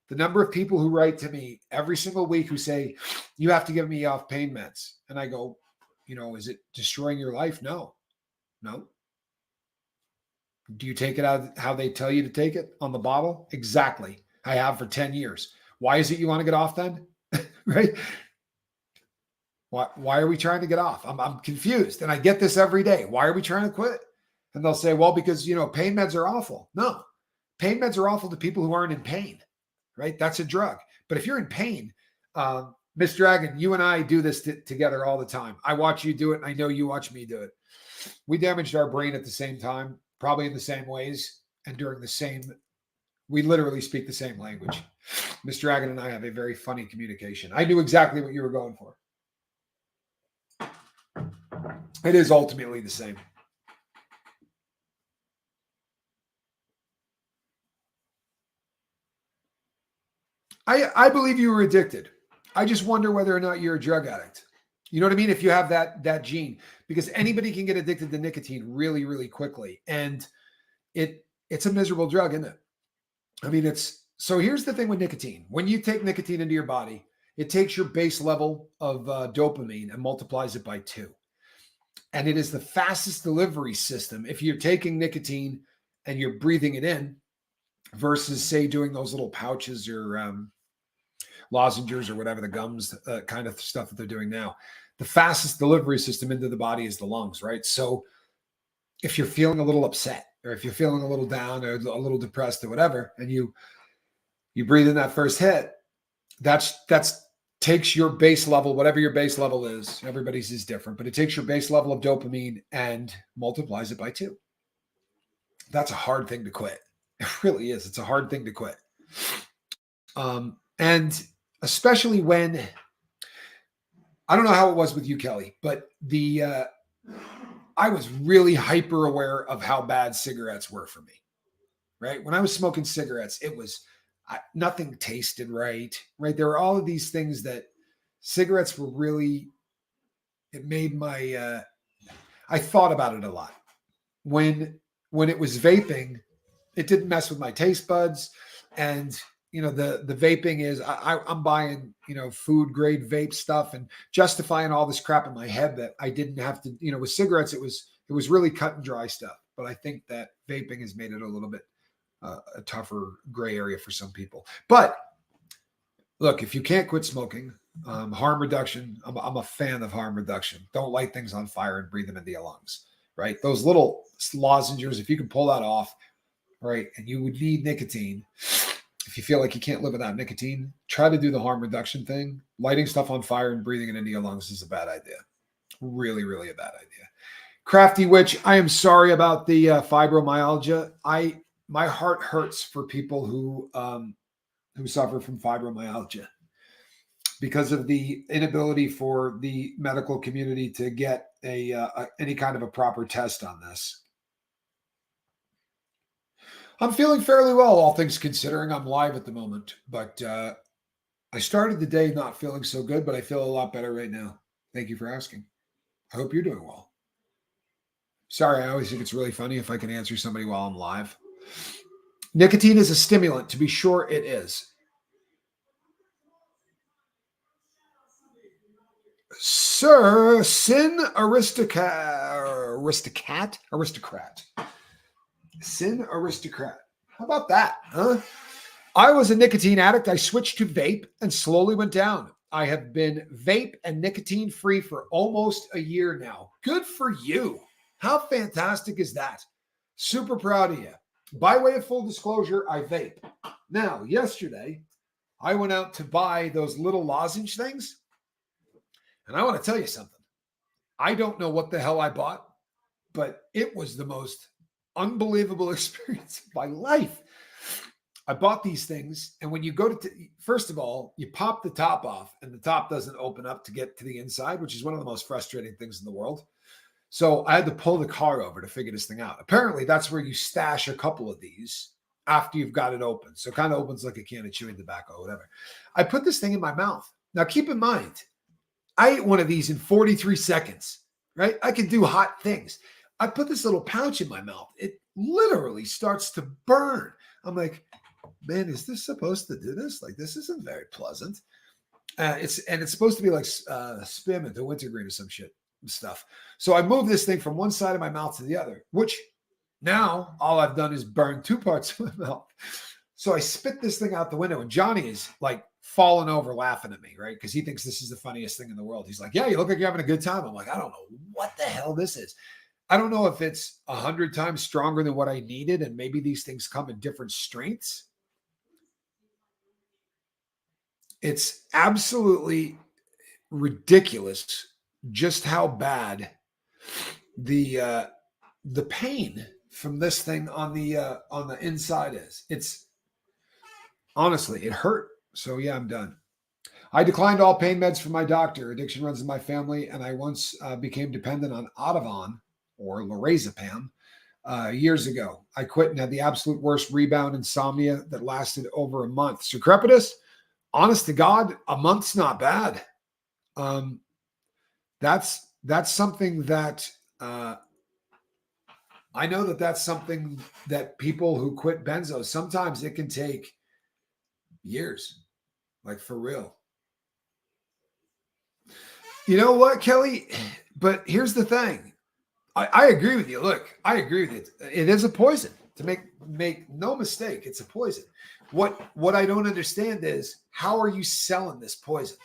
The number of people who write to me every single week who say, you have to get me off pain meds. And I go, is it destroying your life? No. Do you take it out how they tell you to take it on the bottle? Exactly. I have for 10 years. Why is it you want to get off then? Right? Why are we trying to get off? I'm confused. And I get this every day. Why are we trying to quit? And they'll say, well, because, pain meds are awful. No, pain meds are awful to people who aren't in pain, right? That's a drug. But if you're in pain, Miss Dragon, you and I do this together all the time. I watch you do it, and I know you watch me do it. We damaged our brain at the same time, probably in the same ways, and we literally speak the same language. Miss Dragon and I have a very funny communication. I knew exactly what you were going for. It is ultimately the same. I believe you were addicted. I just wonder whether or not you're a drug addict. You know what I mean? If you have that gene, because anybody can get addicted to nicotine really, really quickly. And it's a miserable drug, isn't it? I mean, so here's the thing with nicotine. When you take nicotine into your body, it takes your base level of dopamine and multiplies it by 2. And it is the fastest delivery system if you're taking nicotine and you're breathing it in versus, say, doing those little pouches or lozenges or whatever, the gums kind of stuff that they're doing now. The fastest delivery system into the body is the lungs, right? So if you're feeling a little upset, or if you're feeling a little down or a little depressed or whatever, and you breathe in that first hit, that's takes your base level, whatever your base level is, everybody's is different, but it takes your base level of dopamine and multiplies it by 2. That's a hard thing to quit. It really is. It's a hard thing to quit. And especially when, I don't know how it was with you, Kelly, but I was really hyper aware of how bad cigarettes were for me, right? When I was smoking cigarettes, it was, nothing tasted right? There were all of these things that cigarettes were really, it made my, I thought about it a lot. When it was vaping, it didn't mess with my taste buds. And, the vaping is, I'm buying, food grade vape stuff and justifying all this crap in my head that I didn't have to, with cigarettes, it was really cut and dry stuff. But I think that vaping has made it a little bit a tougher gray area for some people. But look, if you can't quit smoking, harm reduction, I'm a fan of harm reduction. Don't light things on fire and breathe them into your lungs, right? Those little lozenges, if you can pull that off, right, and you would need nicotine. If you feel like you can't live without nicotine, try to do the harm reduction thing. Lighting stuff on fire and breathing it into your lungs is a bad idea. Really, really a bad idea. Crafty Witch, I am sorry about the fibromyalgia. My heart hurts for people who suffer from fibromyalgia because of the inability for the medical community to get any kind of a proper test on this. I'm feeling fairly well, all things considering. I'm live at the moment, but I started the day not feeling so good, but I feel a lot better right now. Thank you for asking. I hope you're doing well. Sorry, I always think it's really funny if I can answer somebody while I'm live. Nicotine is a stimulant, to be sure it is. Sir, Sin Aristocrat. Sin Aristocrat. How about that, huh? I was a nicotine addict. I switched to vape and slowly went down. I have been vape and nicotine free for almost a year now. Good for you. How fantastic is that? Super proud of you. By way of full disclosure, I vape. Now, yesterday, I went out to buy those little lozenge things. And I want to tell you something. I don't know what the hell I bought, but it was the most unbelievable experience of my life. I bought these things, and when you go to, first of all, you pop the top off, and the top doesn't open up to get to the inside, which is one of the most frustrating things in the world. So I had to pull the car over to figure this thing out. Apparently, that's where you stash a couple of these after you've got it open. So it kind of opens like a can of chewing tobacco, whatever. I put this thing in my mouth. Now, keep in mind, I ate one of these in 43 seconds, right? I can do hot things. I put this little pouch in my mouth. It literally starts to burn. I'm like, man, is this supposed to do this? Like, this isn't very pleasant. It's supposed to be like spearmint or wintergreen or some shit stuff. So I moved this thing from one side of my mouth to the other, which now all I've done is burn 2 parts of my mouth. So I spit this thing out the window, and Johnny is like falling over laughing at me, right? Because he thinks this is the funniest thing in the world. He's like, yeah, you look like you're having a good time. I'm like, I don't know what the hell this is. I don't know if it's 100 times stronger than what I needed, and maybe these things come in different strengths. It's absolutely ridiculous just how bad the pain from this thing on the inside is. It's honestly, it hurt. So yeah, I'm done. I declined all pain meds from my doctor. Addiction runs in my family, and I once became dependent on Ativan or lorazepam years ago. I quit and had the absolute worst rebound insomnia that lasted over a month. So Crepitus, honest to God, a month's not bad. That's something that I know that's something that people who quit benzos, sometimes it can take years, like for real. You know what, Kelly? But here's the thing. I agree with you. Look, I agree with you. It is a poison. To make no mistake, it's a poison. What I don't understand is, how are you selling this poison?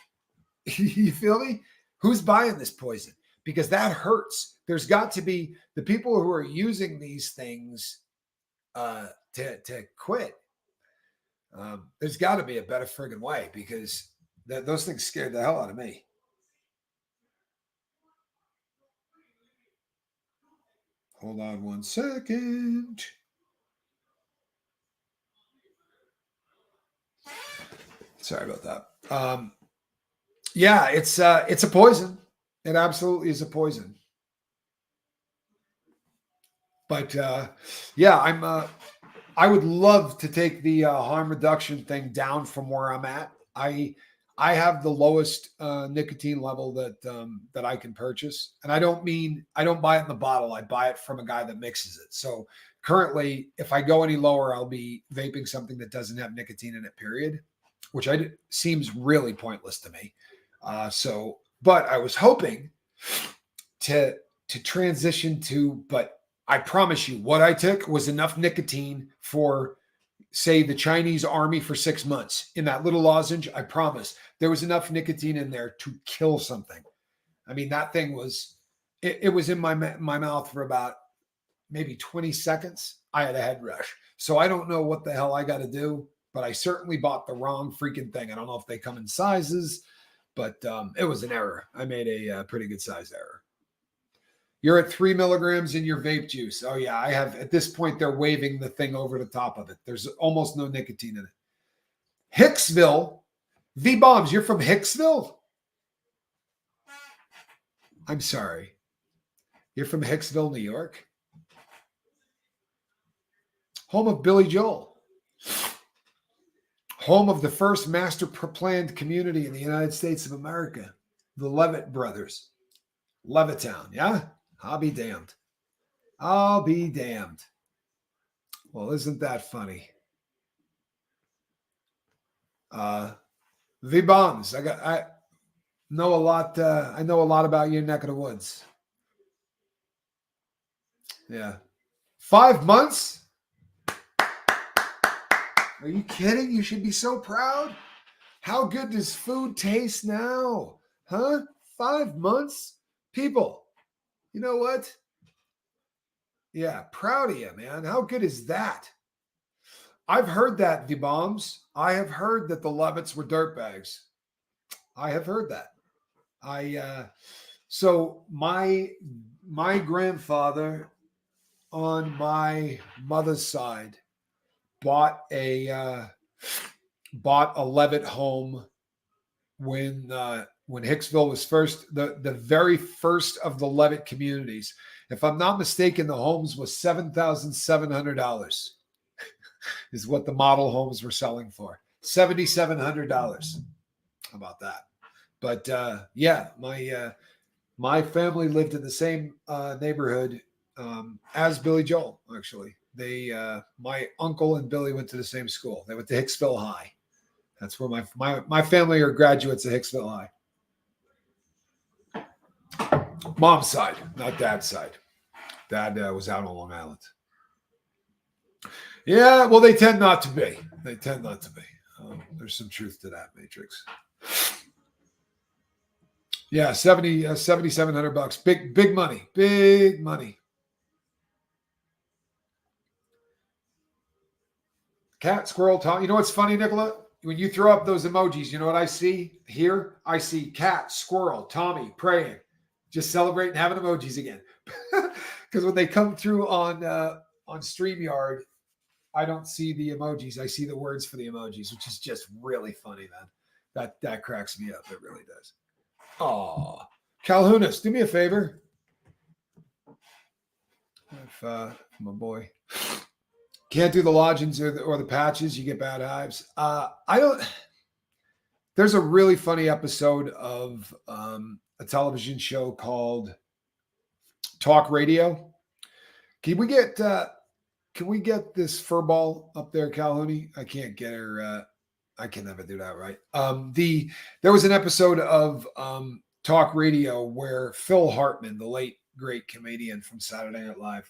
You feel me? Who's buying this poison? Because that hurts. There's got to be the people who are using these things to quit. There's got to be a better friggin' way, because Those things scared the hell out of me. Hold on 1 second. Sorry about that. Yeah, it's a poison. It absolutely is a poison. But yeah, I would love to take the harm reduction thing down from where I'm at. I have the lowest nicotine level that I can purchase, and I don't buy it in the bottle. I buy it from a guy that mixes it. So currently, if I go any lower, I'll be vaping something that doesn't have nicotine in it. Period, which seems really pointless to me. But I was hoping to transition to, but I promise you, what I took was enough nicotine for, say, the Chinese army for 6 months. In that little lozenge, I promise there was enough nicotine in there to kill something. I mean, that thing was, it was in my mouth for about maybe 20 seconds. I had a head rush. So I don't know what the hell I got to do, but I certainly bought the wrong freaking thing. I don't know if they come in sizes, but it was an error. I made a pretty good size error. You're at 3 milligrams in your vape juice. Oh yeah, I have. At this point, they're waving the thing over the top of it. There's almost no nicotine in it. Hicksville, V-Bombs, you're from Hicksville? I'm sorry. You're from Hicksville, New York? Home of Billy Joel. Home of the first master planned community in the United States of America. The Levitt brothers. Levittown, yeah? I'll be damned. I'll be damned. Well, isn't that funny? V-Bombs. I know a lot. I know a lot about your neck of the woods. Yeah. 5 months? Are you kidding? You should be so proud. How good does food taste now? Huh? 5 months? People, you know what? Yeah, proud of you, man. How good is that? I've heard that, V-Bombs. I have heard that the Levitts were dirtbags. I have heard that. So my grandfather on my mother's side bought a Levitt home when Hicksville was first, the very first of the Levitt communities. If I'm not mistaken, the homes was $7,700 is what the model homes were selling for. $7,700. How about that? But yeah, my family lived in the same neighborhood as Billy Joel. Actually, my uncle and Billy went to the same school. They went to Hicksville High. That's where my family are graduates of Hicksville High. Mom's side, not dad's side. Dad was out on Long Island. Yeah, well, they tend not to be. They tend not to be. There's some truth to that, Matrix. Yeah, $7,700. Big money. Big money. Cat, squirrel, Tom. You know what's funny, Nicola? When you throw up those emojis, you know what I see here? I see cat, squirrel, Tommy praying, just celebrating having emojis again. Because when they come through on StreamYard, I don't see the emojis. I see the words for the emojis, which is just really funny, man. That cracks me up. It really does. Oh, Calhounis, do me a favor. If my boy can't do the lodgings or the patches, you get bad hives. There's a really funny episode of a television show called Talk Radio. Can we get this furball up there, Calhouni? I can't get her. I can never do that right. There was an episode of Talk Radio where Phil Hartman, the late great comedian from Saturday Night Live,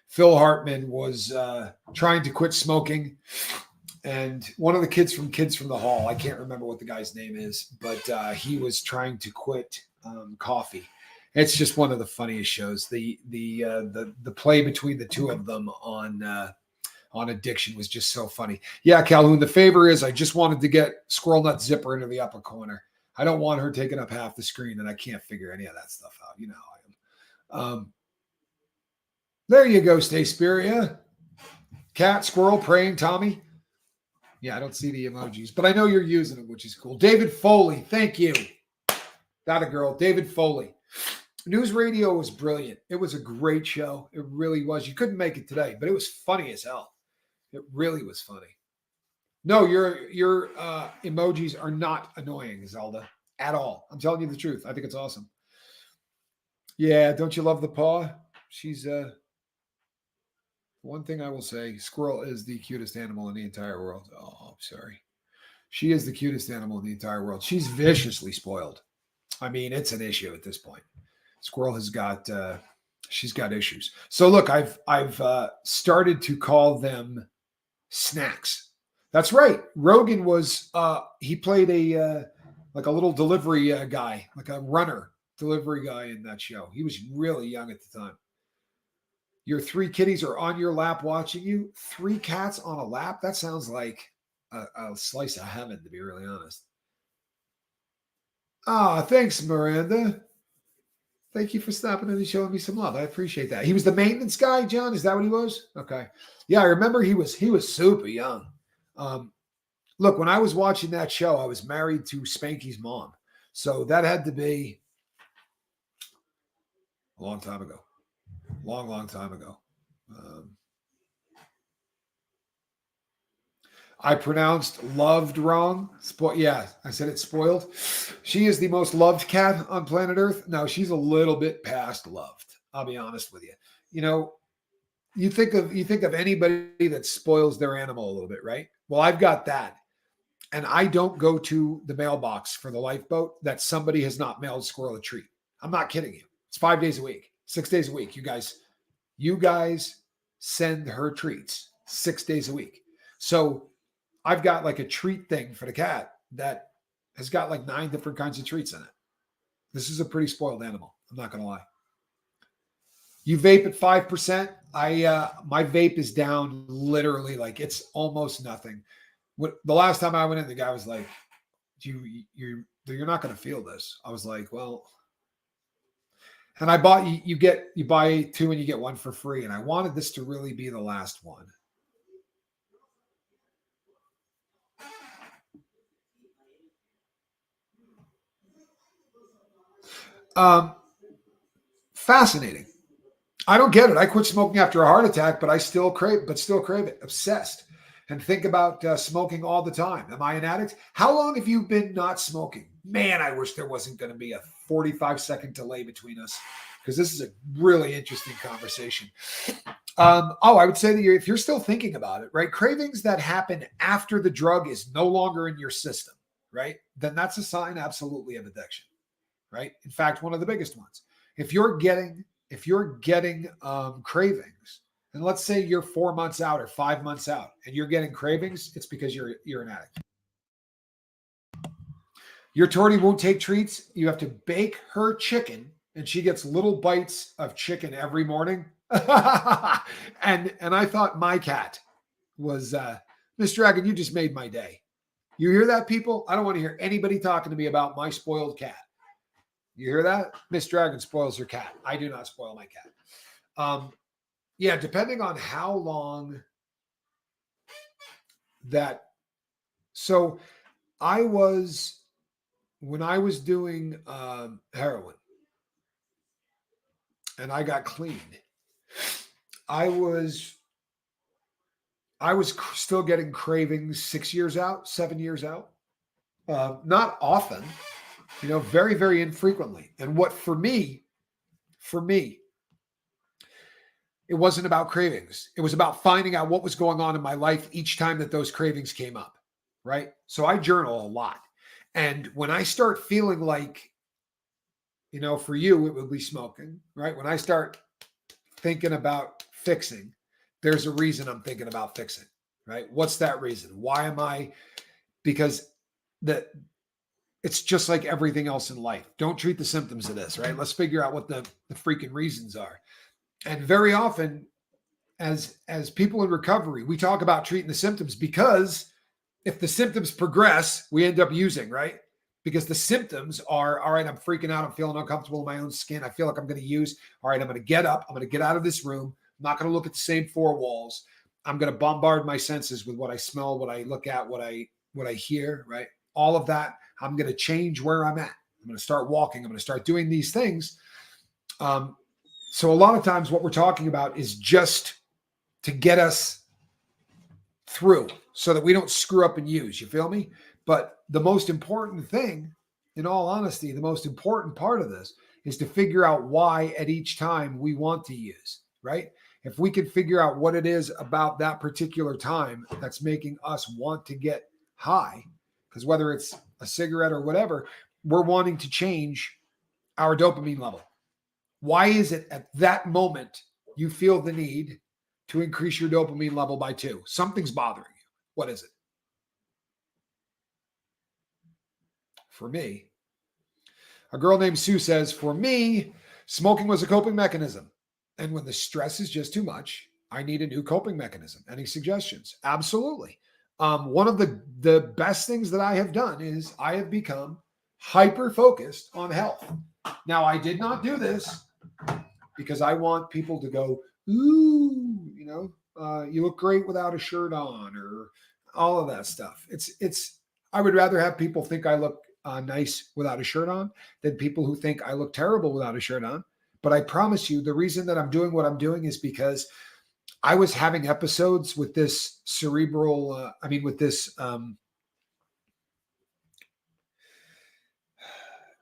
Phil Hartman was trying to quit smoking, and one of the kids from the Hall, I can't remember what the guy's name is, but he was trying to quit coffee. It's just one of the funniest shows. The play between the two of them on addiction was just so funny. Yeah, Calhoun, the favor is I just wanted to get Squirrel Nut Zipper into the upper corner. I don't want her taking up half the screen, and I can't figure any of that stuff out. You know how I am. There you go, Stay Spirit. Yeah. Cat, squirrel, praying, Tommy. Yeah, I don't see the emojis, but I know you're using them, which is cool. David Foley, thank you. That a girl. David Foley. News radio was brilliant. It was a great show. It really was. You couldn't make it today, but it was funny as hell. It really was funny. No, your emojis are not annoying, Zelda, at all. I'm telling you the truth. I think it's awesome. Yeah, don't you love the paw? She's one thing I will say, squirrel is the cutest animal in the entire world. Oh, I'm sorry. She is the cutest animal in the entire world. She's viciously spoiled. I mean, it's an issue at this point. Squirrel has got she's got issues. So look, I've started to call them snacks. That's right. Rogan was he played a like a little delivery guy, like a runner delivery guy in that show. He was really young at the time. Your 3 kitties are on your lap watching you. 3 cats on a lap? That sounds like a slice of heaven, to be really honest. Ah, thanks, Miranda. Thank you for stopping in and showing me some love. I appreciate that. He was the maintenance guy, John. Is that what he was? Okay. Yeah, I remember he was super young. Look, when I was watching that show, I was married to Spanky's mom. So that had to be a long time ago. Long time ago. I pronounced loved wrong. Yeah, I said it's spoiled. She is the most loved cat on planet Earth. No, she's a little bit past loved. I'll be honest with you. You know, you think of anybody that spoils their animal a little bit, right? Well, I've got that. And I don't go to the mailbox for the lifeboat that somebody has not mailed Squirrel a treat. I'm not kidding you. It's 5 days a week, 6 days a week. You guys send her treats 6 days a week. So I've got like a treat thing for the cat that has got like 9 different kinds of treats in it. This is a pretty spoiled animal. I'm not going to lie. You vape at 5%. My vape is down literally like it's almost nothing. The last time I went in, the guy was like, "You're not going to feel this." I was like, "Well," and I bought you buy 2 and you get 1 for free, and I wanted this to really be the last one. Fascinating. I don't get it. I quit smoking after a heart attack, but still crave it. Obsessed. And think about smoking all the time. Am I an addict? How long have you been not smoking? Man, I wish there wasn't going to be a 45-second delay between us, because this is a really interesting conversation. I would say that if you're still thinking about it, right? Cravings that happen after the drug is no longer in your system, right? Then that's a sign absolutely of addiction, right? In fact, one of the biggest ones. If you're getting cravings, and let's say you're 4 months out or 5 months out and you're getting cravings, it's because you're an addict. Your Torty won't take treats. You have to bake her chicken, and she gets little bites of chicken every morning. and I thought my cat was Miss Dragon, you just made my day. You hear that, people? I don't want to hear anybody talking to me about my spoiled cat. You hear that? Miss Dragon spoils her cat. I do not spoil my cat. Yeah, depending on how long that. So when I was doing heroin and I got clean, I was still getting cravings 6 years out, 7 years out. Not often, very, very infrequently. And what for me, it wasn't about cravings. It was about finding out what was going on in my life each time that those cravings came up, right? So I journal a lot. And when I start feeling like, for you, it would be smoking, right? When I start thinking about fixing, there's a reason I'm thinking about fixing, right? What's that reason? Why am I? Because it's just like everything else in life. Don't treat the symptoms of this, right? Let's figure out what the freaking reasons are. And very often, as people in recovery, we talk about treating the symptoms because if the symptoms progress, we end up using, right? Because the symptoms are, all right, I'm freaking out. I'm feeling uncomfortable in my own skin. I feel like I'm going to use, all right, I'm going to get up. I'm going to get out of this room. I'm not going to look at the same four walls. I'm going to bombard my senses with what I smell, what I look at, what I hear, right? All of that. I'm going to change where I'm at. I'm going to start walking. I'm going to start doing these things. So a lot of times what we're talking about is just to get us through so that we don't screw up and use. You feel me? But the most important thing, in all honesty, the most important part of this is to figure out why at each time we want to use, right? If we can figure out what it is about that particular time that's making us want to get high, because whether it's a cigarette or whatever, we're wanting to change our dopamine level. Why is it at that moment you feel the need to increase your dopamine level by 2? Something's bothering you. What is it? For me, a girl named Sue says, for me, smoking was a coping mechanism. And when the stress is just too much, I need a new coping mechanism. Any suggestions? Absolutely. One of the best things that I have done is I have become hyper focused on health. Now, I did not do this because I want people to go, ooh, you look great without a shirt on, or all of that stuff. I would rather have people think I look nice without a shirt on than people who think I look terrible without a shirt on. But I promise you, the reason that I'm doing what I'm doing is because I was having episodes with this cerebral,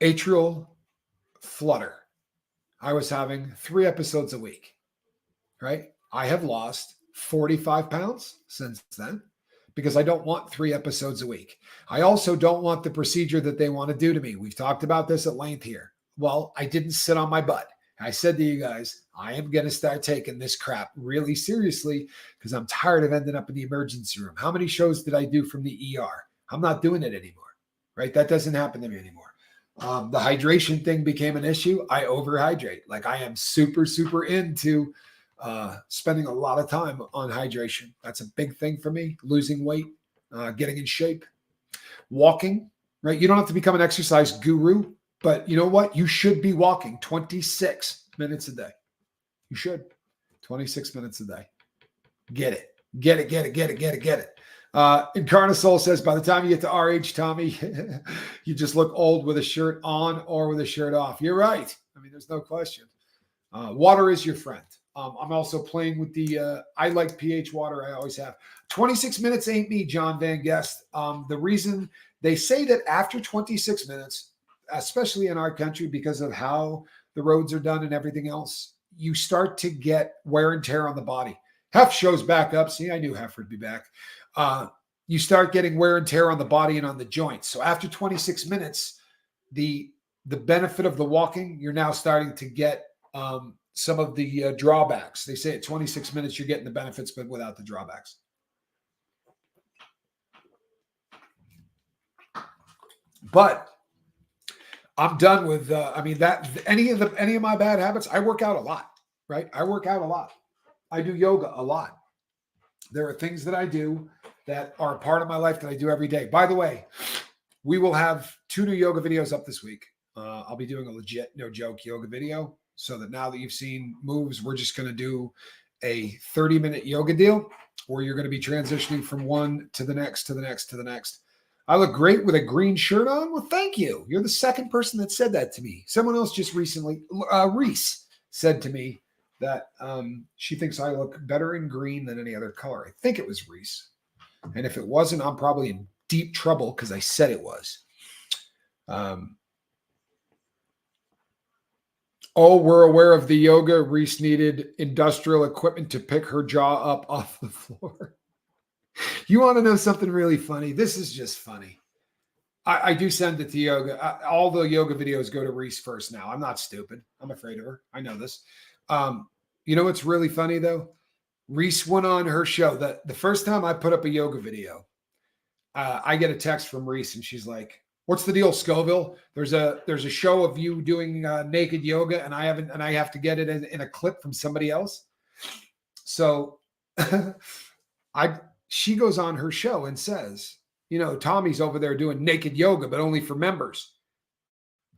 atrial flutter. I was having 3 episodes a week, right? I have lost 45 pounds since then because I don't want 3 episodes a week. I also don't want the procedure that they want to do to me. We've talked about this at length here. Well, I didn't sit on my butt. I said to you guys, I am going to start taking this crap really seriously because I'm tired of ending up in the emergency room. How many shows did I do from the ER? I'm not doing it anymore, right? That doesn't happen to me anymore. The hydration thing became an issue. I overhydrate. Like I am super, super into spending a lot of time on hydration. That's a big thing for me. Losing weight, getting in shape, walking, right? You don't have to become an exercise guru, but you know what? You should be walking 26 minutes a day. You should. 26 minutes a day. Get it. Incarnasol says, by the time you get to our age, Tommy, you just look old with a shirt on or with a shirt off. You're right. I mean, there's no question. Water is your friend. I'm also playing with I like pH water. I always have. 26 minutes ain't me, John Van Guest. The reason they say that after 26 minutes, especially in our country, because of how the roads are done and everything else, you start to get wear and tear on the body. Hef shows back up. See, I knew Hef would be back. You start getting wear and tear on the body and on the joints. So after 26 minutes, the benefit of the walking, you're now starting to get some of the drawbacks. They say at 26 minutes, you're getting the benefits, but without the drawbacks. But I'm done with, any of my bad habits. I work out a lot, right? I work out a lot. I do yoga a lot. There are things that I do that are a part of my life that I do every day. By the way, we will have 2 new yoga videos up this week. I'll be doing a legit, no joke yoga video so that now that you've seen moves, we're just going to do a 30-minute yoga deal where you're going to be transitioning from one to the next, to the next, to the next. I look great with a green shirt on. Well, thank you. You're the second person that said that to me. Someone else just recently, Reese, said to me that she thinks I look better in green than any other color. I think it was Reese. And if it wasn't, I'm probably in deep trouble because I said it was. We're aware of the yoga. Reese needed industrial equipment to pick her jaw up off the floor. You want to know something really funny? This is just funny. I do send it to yoga. All the yoga videos go to Reese first now. I'm not stupid. I'm afraid of her. I know this. You know what's really funny, though? Reese went on her show. The first time I put up a yoga video, I get a text from Reese, and she's like, "What's the deal, Scoville? There's a show of you doing naked yoga, and I have to get it in a clip from somebody else." So she goes on her show and says, Tommy's over there doing naked yoga, but only for members.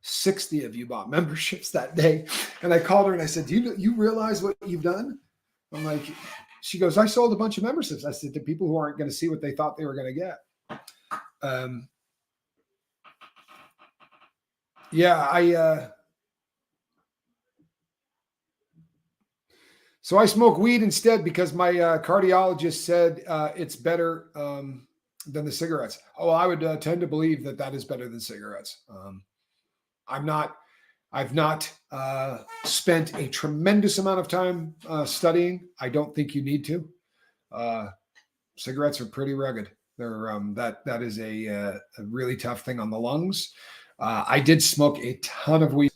60 of you bought memberships that day. And I called her and I said, do you realize what you've done? I'm like, she goes, I sold a bunch of memberships. I said, to people who aren't going to see what they thought they were going to get. So I smoke weed instead because my cardiologist said it's better than the cigarettes. Oh, I would tend to believe that is better than cigarettes. I've not spent a tremendous amount of time studying. I don't think you need to. Cigarettes are pretty rugged. They're that is a really tough thing on the lungs. I did smoke a ton of weed.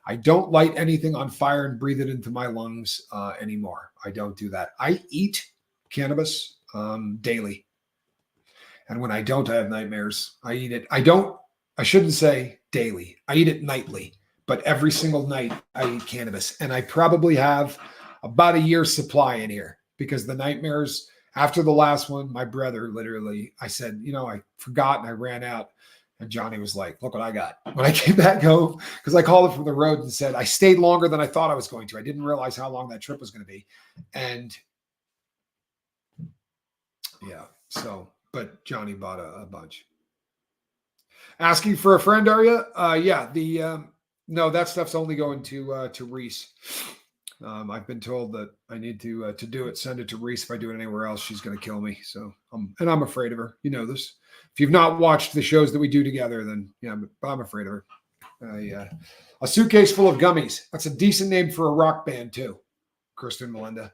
I don't light anything on fire and breathe it into my lungs anymore. I don't do that. I eat cannabis daily. And when I don't, I have nightmares. I eat it. I shouldn't say daily. I eat it nightly, but every single night I eat cannabis. And I probably have about a year's supply in here because the nightmares after the last one, my brother literally, I said, I forgot and I ran out. And Johnny was like, look what I got. When I came back home, because I called him from the road and said, I stayed longer than I thought I was going to. I didn't realize how long that trip was going to be. And yeah, but Johnny bought a bunch. Asking for a friend, are you? No, that stuff's only going to Reese. I've been told that I need to do it, send it to Reese. If I do it anywhere else, she's going to kill me. So, and I'm afraid of her. You know this. If you've not watched the shows that we do together, then yeah, I'm afraid of her. A suitcase full of gummies. That's a decent name for a rock band too, Kristen Melinda.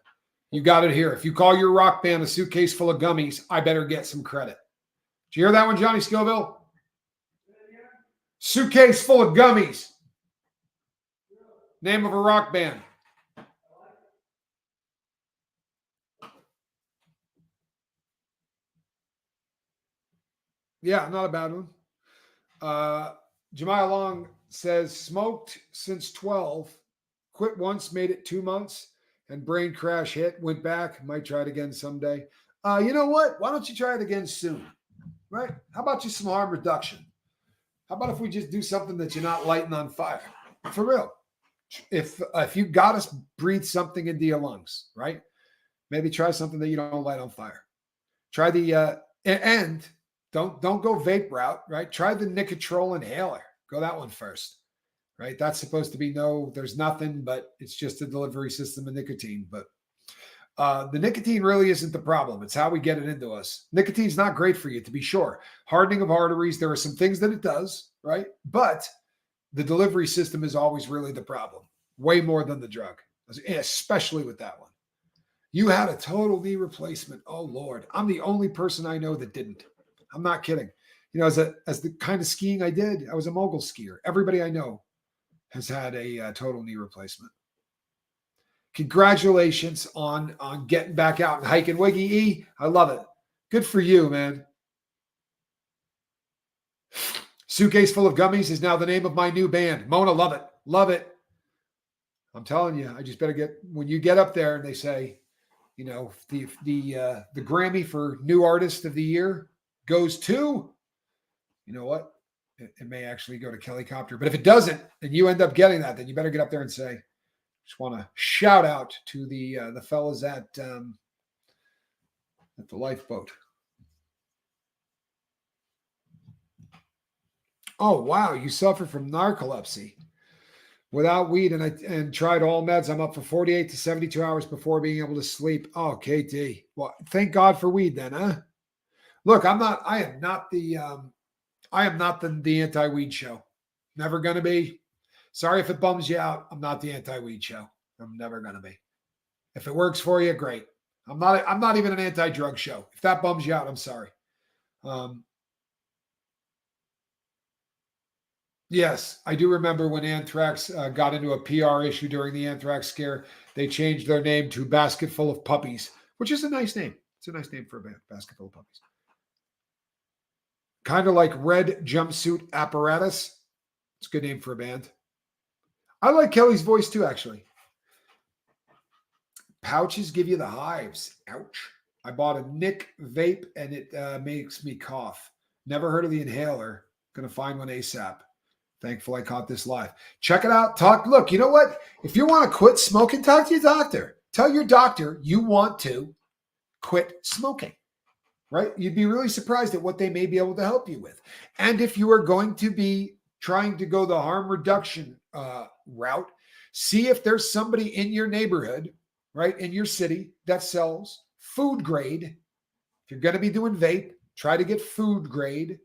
You got it here. If you call your rock band a suitcase full of gummies, I better get some credit. Did you hear that one, Johnny Scoville? Suitcase full of gummies. Name of a rock band. Yeah, not a bad one. Jemiah Long says, smoked since 12, quit once, made it 2 months, and brain crash hit, went back, might try it again someday. You know what? Why don't you try it again soon? Right? How about just some harm reduction? How about if we just do something that you're not lighting on fire? For real. If you got to breathe something into your lungs, right? Maybe try something that you don't light on fire. Try the and don't go vape route, right? Try the Nicotrol inhaler. Go that one first, right? That's supposed to be there's nothing, but it's just a delivery system of nicotine. But the nicotine really isn't the problem. It's how we get it into us. Nicotine's not great for you, to be sure. Hardening of arteries, there are some things that it does, right? But the delivery system is always really the problem, way more than the drug, especially with that one. You had a total knee replacement. Oh, Lord. I'm the only person I know that didn't. I'm not kidding. As the kind of skiing I did, I was a mogul skier. Everybody I know has had a total knee replacement. Congratulations on getting back out and hiking. Wiggy E, I love it. Good for you, man. Suitcase full of gummies is now the name of my new band. Mona, love it. Love it. I'm telling you, I just better when you get up there and they say, the Grammy for New Artist of the Year goes to, you know what? It may actually go to Kelly Copter. But if it doesn't, and you end up getting that, then you better get up there and say, just want to shout out to the fellas at the Lifeboat. Oh, wow. You suffer from narcolepsy. Without weed and tried all meds, I'm up for 48 to 72 hours before being able to sleep. Oh, KT. Well, thank God for weed then, huh? Look, I am not the anti-weed show. Never gonna be. Sorry if it bums you out. I'm not the anti-weed show. I'm never gonna be. If it works for you, great. I'm not even an anti-drug show. If that bums you out, I'm sorry. Yes, I do remember when Anthrax got into a PR issue during the Anthrax scare. They changed their name to Basket Full of Puppies, which is a nice name. It's a nice name for a band, Basket Full of Puppies. Kind of like Red Jumpsuit Apparatus. It's a good name for a band. I like Kelly's voice too, actually. Pouches give you the hives. Ouch. I bought a Nick vape and it makes me cough. Never heard of the inhaler. Gonna find one ASAP. Thankful I caught this live. Check it out. Look, you know what? If you want to quit smoking, talk to your doctor. Tell your doctor you want to quit smoking, right? You'd be really surprised at what they may be able to help you with. And if you are going to be trying to go the harm reduction route, see if there's somebody in your neighborhood, right, in your city that sells food grade. If you're going to be doing vape, try to get food grade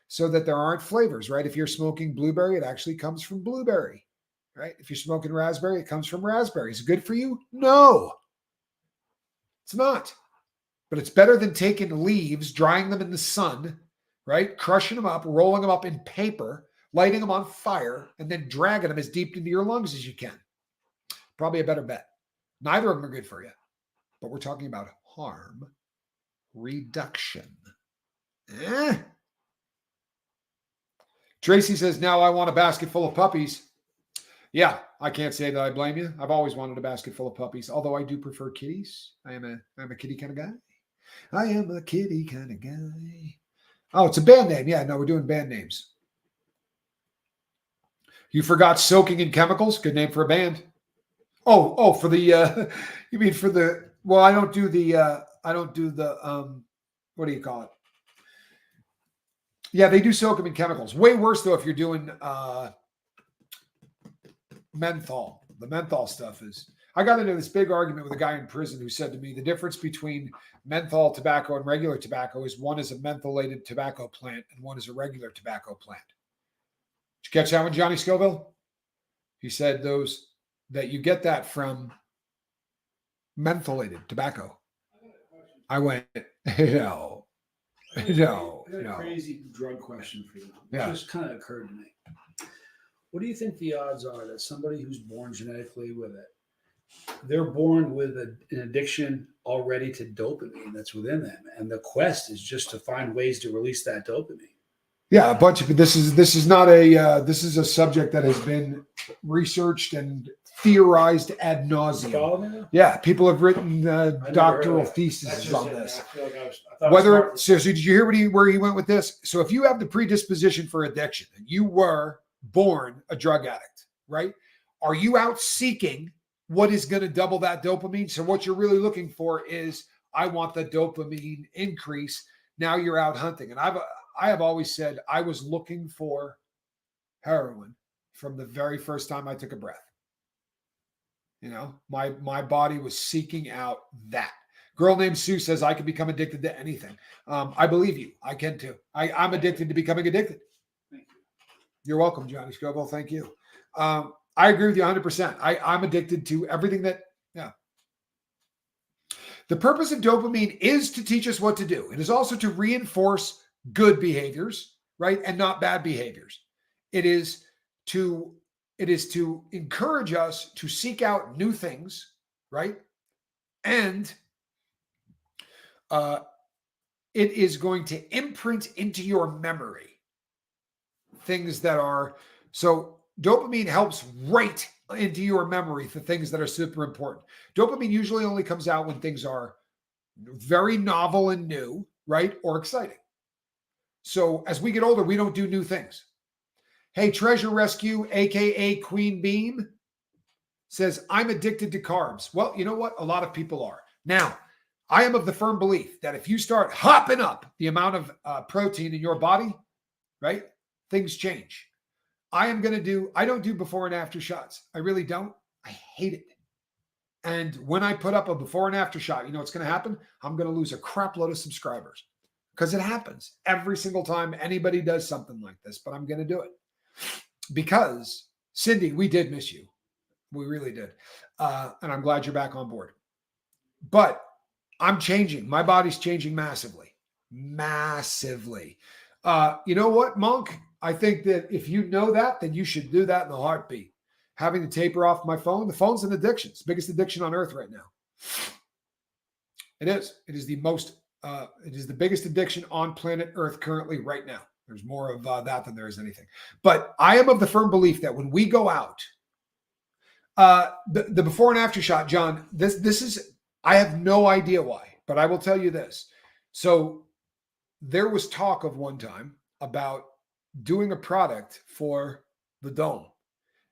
so that there aren't flavors, right? If you're smoking blueberry, it actually comes from blueberry, right? If you're smoking raspberry, it comes from raspberry. Is it good for you? No, it's not. But it's better than taking leaves, drying them in the sun, right? Crushing them up, rolling them up in paper, lighting them on fire, and then dragging them as deep into your lungs as you can. Probably a better bet. Neither of them are good for you. But we're talking about harm reduction. Tracy says, now I want a basket full of puppies. Yeah, I can't say that I blame you. I've always wanted a basket full of puppies, although I do prefer kitties. I'm a kitty kind of guy. I am a kitty kind of guy. Oh, it's a band name. Yeah, no, we're doing band names. You forgot Soaking in Chemicals. Good name for a band. Oh, for the, you mean for the, well, I don't do the, what do you call it? Yeah, they do soak them in chemicals. Way worse, though, if you're doing menthol. The menthol stuff is, I got into this big argument with a guy in prison who said to me, the difference between menthol tobacco and regular tobacco is one is a mentholated tobacco plant and one is a regular tobacco plant. Did you catch that one, Johnny Scoville? He said that you get that from mentholated tobacco. I went, no. I got a crazy drug question for you. It just kind of occurred to me. What do you think the odds are that somebody who's born genetically with it, they're born with an addiction already to dopamine that's within them, and the quest is just to find ways to release that dopamine? Yeah, a bunch of this is not a this is a subject that has been researched and theorized ad nauseum. Yeah, people have written doctoral theses on this. So did you hear where he went with this? So if you have the predisposition for addiction and you were born a drug addict, right? Are you out seeking what is going to double that dopamine? So what you're really looking for is, I want the dopamine increase. Now you're out hunting. And I have always said I was looking for heroin from the very first time I took a breath. You know, my body was seeking out that. Girl named Sue says I can become addicted to anything. I believe you. I can too. I'm addicted to becoming addicted. Thank you. You're welcome, Johnny Scoville. Thank you. I agree with you 100%. I'm addicted to everything that, yeah. The purpose of dopamine is to teach us what to do. It is also to reinforce good behaviors, right? And not bad behaviors. It is to encourage us to seek out new things, right? And it is going to imprint into your memory things that are, so dopamine helps write into your memory the things that are super important. Dopamine usually only comes out when things are very novel and new, right? Or exciting. So as we get older, we don't do new things. Hey, Treasure Rescue, AKA Queen Beam, says, I'm addicted to carbs. Well, you know what? A lot of people are. Now, I am of the firm belief that if you start hopping up the amount of protein in your body, right, things change. I don't do before and after shots. I really don't. I hate it. And when I put up a before and after shot, you know what's going to happen? I'm going to lose a crap load of subscribers because it happens every single time anybody does something like this, but I'm going to do it because Cindy, we did miss you. We really did. And I'm glad you're back on board, but I'm changing. My body's changing massively. You know what, Monk? I think that if you know that, then you should do that in a heartbeat. Having to taper off my phone. The phone's an addiction. It's the biggest addiction on earth right now. It is. It is the biggest addiction on planet Earth currently right now. There's more of that than there is anything. But I am of the firm belief that when we go out, the before and after shot, John, this is I have no idea why, but I will tell you this. So there was talk of one time about doing a product for the Dome.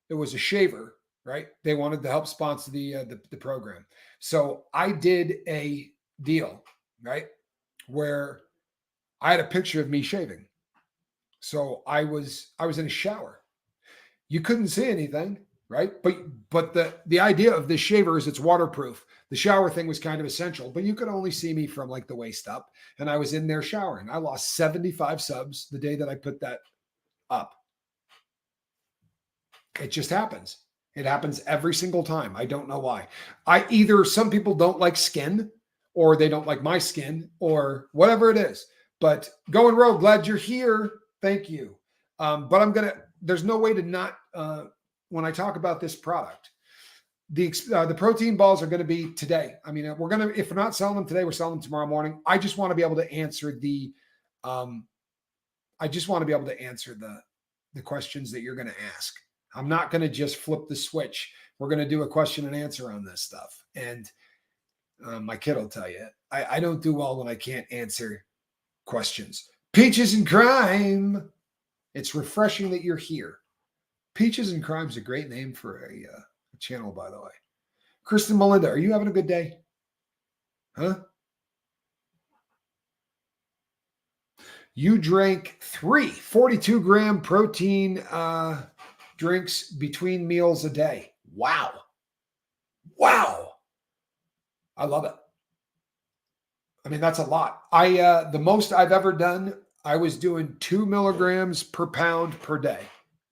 It was a shaver, right? They wanted to help sponsor the program. So I did a deal, right, where I had a picture of me shaving. So I was in a shower. You couldn't see anything, right? But the idea of this shaver is it's waterproof. The shower thing was kind of essential, but you could only see me from like the waist up. And I was in there showering. I lost 75 subs the day that I put that up. It just happens. It happens every single time. I don't know why. Some people don't like skin, or they don't like my skin, or whatever it is. But Going Rogue, glad you're here. Thank you. But there's no way to not, when I talk about this product, the protein balls are going to be today. I mean, if we're not selling them today, we're selling them tomorrow morning. I just want to be able to answer the questions that you're going to ask. I'm not going to just flip the switch. We're going to do a question and answer on this stuff. And my kid will tell you, I don't do well when I can't answer questions. Peaches and Crime. It's refreshing that you're here. Peaches and Crime is a great name for a channel, by the way. Kristen Melinda, are you having a good day? Huh? You drank 3 42-gram protein drinks between meals a day. Wow. I love it. I mean, that's a lot. The most I've ever done, I was doing 2 milligrams per pound per day,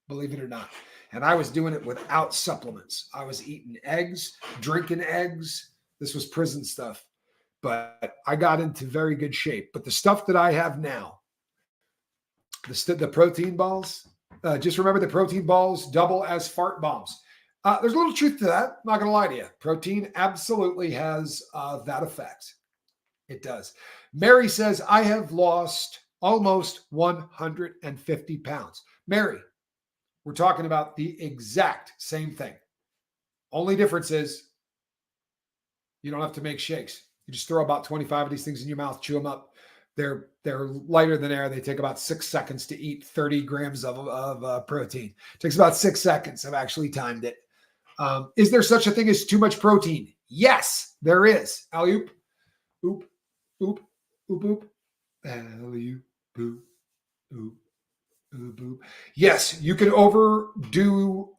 believe it or not. And I was doing it without supplements. I was eating eggs, drinking eggs. This was prison stuff. But I got into very good shape. But the stuff that I have now, the protein balls, just remember the protein balls double as fart bombs. There's a little truth to that. I'm not going to lie to you. Protein absolutely has that effect. It does. Mary says, I have lost almost 150 pounds. Mary, we're talking about the exact same thing. Only difference is you don't have to make shakes. You just throw about 25 of these things in your mouth, chew them up. They're lighter than air. They take about 6 seconds to eat 30 grams of protein. It takes about 6 seconds. I've actually timed it. Is there such a thing as too much protein? Yes, there is. Alley-oop, oop, oop, oop, oop. Alley-oop, oop, oop, oop, oop. Yes, you can overdo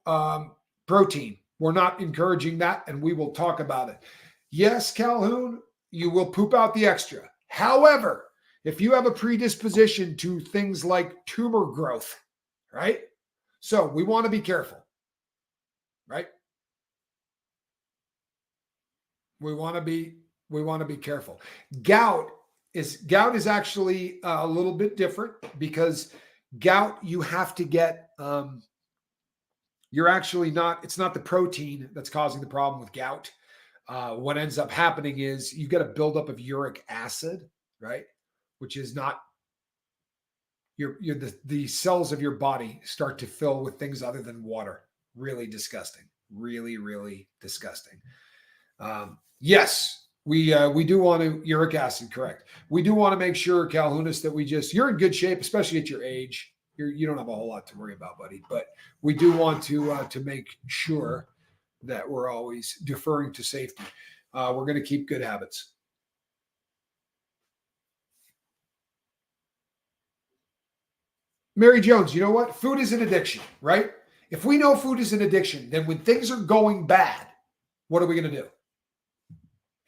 protein. We're not encouraging that, and we will talk about it. Yes, Calhoun, you will poop out the extra. However, if you have a predisposition to things like tumor growth, right? So we want to be careful, right? We want to be careful. Gout is actually a little bit different because gout, you have to get, it's not the protein that's causing the problem with gout. What ends up happening is you get a buildup of uric acid, right? Which is not the cells of your body start to fill with things other than water. Really disgusting. Really, really disgusting. Yes, we do want to uric acid, correct. We do want to make sure, Calhounis, that you're in good shape, especially at your age. You don't have a whole lot to worry about, buddy. But we do want to make sure that we're always deferring to safety. We're going to keep good habits. Mary Jones, you know what? Food is an addiction, right? If we know food is an addiction, then when things are going bad, what are we going to do?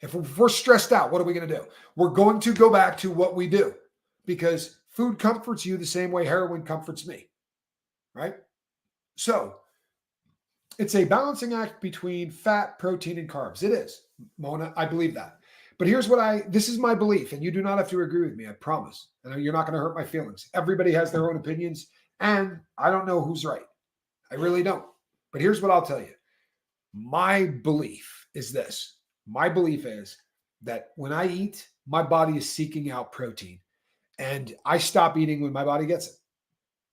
If we're stressed out, what are we going to do? We're going to go back to what we do because food comforts you the same way heroin comforts me, right? So it's a balancing act between fat, protein, and carbs. It is, Mona. I believe that. But this is my belief, and you do not have to agree with me, I promise. And you're not going to hurt my feelings. Everybody has their own opinions, and I don't know who's right. I really don't. But here's what I'll tell you. My belief is this. My belief is that when I eat, my body is seeking out protein, and I stop eating when my body gets it.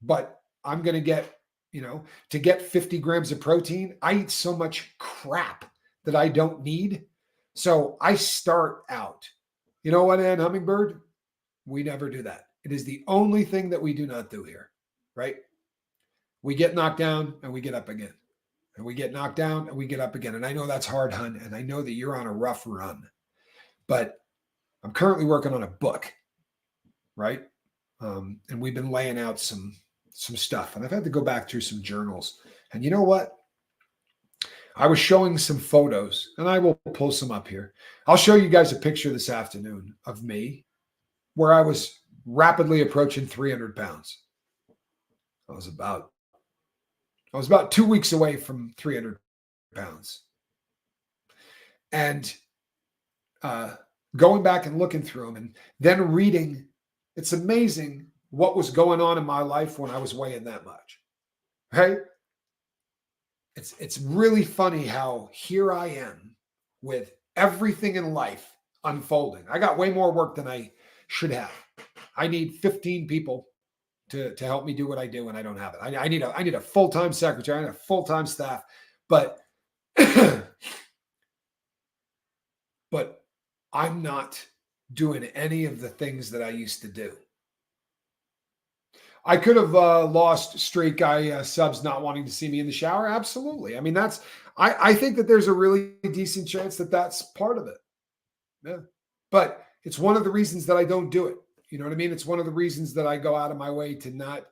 But I'm going to get, to get 50 grams of protein, I eat so much crap that I don't need. So I start out. You know what, Ann Hummingbird? We never do that. It is the only thing that we do not do here, right? We get knocked down and we get up again. And we get knocked down and we get up again. And I know that's hard, hun. And I know that you're on a rough run. But I'm currently working on a book, right? And we've been laying out some stuff. And I've had to go back through some journals. And you know what? I was showing some photos, and I will pull some up here. I'll show you guys a picture this afternoon of me where I was rapidly approaching 300 pounds. I was about 2 weeks away from 300 pounds. And going back and looking through them and then reading, it's amazing what was going on in my life when I was weighing that much, right? It's really funny how here I am with everything in life unfolding. I got way more work than I should have. I need 15 people to help me do what I do, and I don't have it. I need a full-time secretary, I need a full-time staff, but but I'm not doing any of the things that I used to do. I could have lost straight guy subs not wanting to see me in the shower. Absolutely. I mean, I think that there's a really decent chance that that's part of it. Yeah. But it's one of the reasons that I don't do it. You know what I mean? It's one of the reasons that I go out of my way to not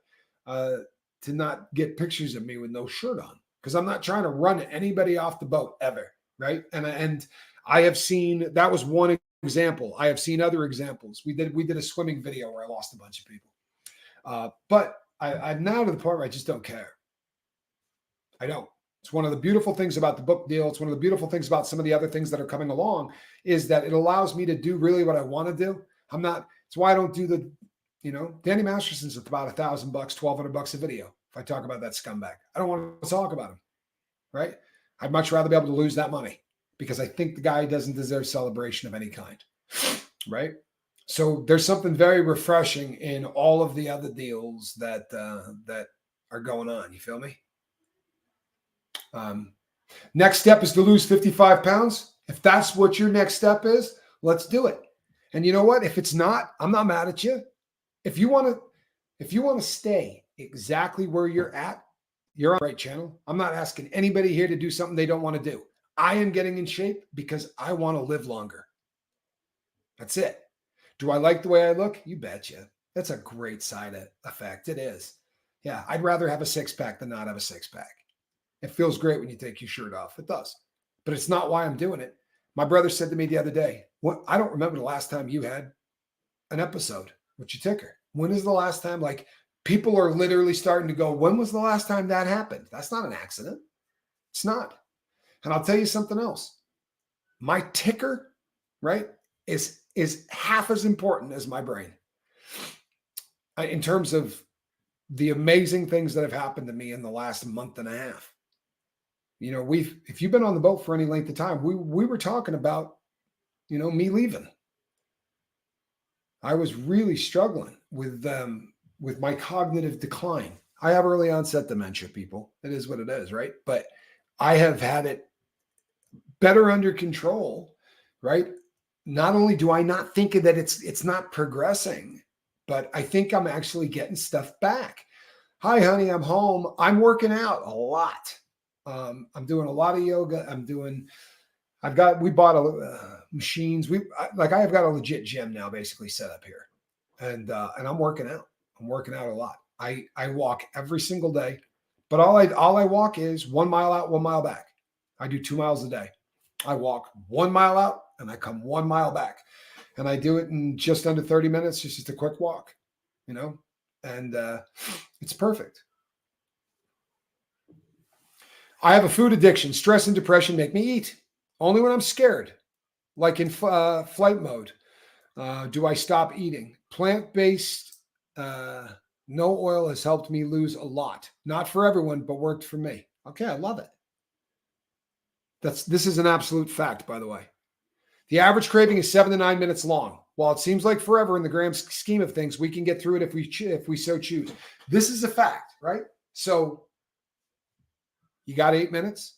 get pictures of me with no shirt on, because I'm not trying to run anybody off the boat ever. Right. And I have seen, that was one example. I have seen other examples. We did a swimming video where I lost a bunch of people. But I'm now to the point where I just don't care. I don't. It's one of the beautiful things about the book deal. It's one of the beautiful things about some of the other things that are coming along is that it allows me to do really what I want to do. It's why I don't do Danny Masterson's about $1,000, $1,200 a video. If I talk about that scumbag, I don't want to talk about him, right? I'd much rather be able to lose that money because I think the guy doesn't deserve celebration of any kind, right? So there's something very refreshing in all of the other deals that are going on. You feel me? Next step is to lose 55 pounds. If that's what your next step is, let's do it. And you know what? If it's not, I'm not mad at you. If you want to stay exactly where you're at, you're on the right channel. I'm not asking anybody here to do something they don't want to do. I am getting in shape because I want to live longer. That's it. Do I like the way I look? You betcha. That's a great side effect. It is. Yeah, I'd rather have a six-pack than not have a six-pack. It feels great when you take your shirt off. It does. But it's not why I'm doing it. My brother said to me the other day, I don't remember the last time you had an episode with your ticker. When is the last time? Like, people are literally starting to go, when was the last time that happened? That's not an accident. It's not. And I'll tell you something else. My ticker, right, is half as important as my brain in terms of the amazing things that have happened to me in the last month and a half. You know, if you've been on the boat for any length of time, we were talking about, me leaving. I was really struggling with my cognitive decline. I have early onset dementia, people. It is what it is, right? But I have had it better under control, right? Not only do I not think that it's not progressing, but I think I'm actually getting stuff back. Hi, honey, I'm home. I'm working out a lot. I'm doing a lot of yoga. We bought machines. I have got a legit gym now basically set up here. And I'm working out. I'm working out a lot. I walk every single day, but all I walk is 1 mile out, 1 mile back. I do 2 miles a day. I walk 1 mile out and I come 1 mile back, and I do it in just under 30 minutes. Just a quick walk, and it's perfect. I have a food addiction. Stress and depression make me eat only when I'm scared, like in flight mode. Do I stop eating? Plant-based, no oil has helped me lose a lot. Not for everyone, but worked for me. Okay, I love it. This is an absolute fact, by the way. The average craving is 7 to 9 minutes long. While it seems like forever in the grand scheme of things, we can get through it if we so choose. This is a fact, right? So you got 8 minutes.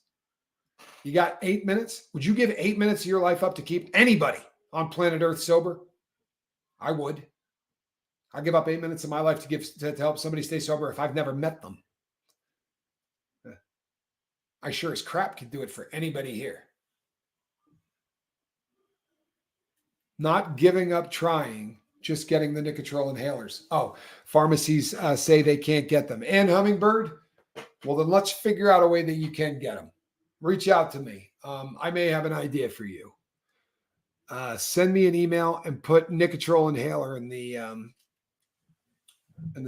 You got 8 minutes? Would you give 8 minutes of your life up to keep anybody on planet Earth sober? I would. I'll give up 8 minutes of my life to help somebody stay sober if I've never met them. I sure as crap could do it for anybody here. Not giving up trying, just getting the Nicotrol inhalers. Oh, pharmacies say they can't get them. And Hummingbird? Well, then let's figure out a way that you can get them. Reach out to me. I may have an idea for you. Send me an email and put Nicotrol inhaler in the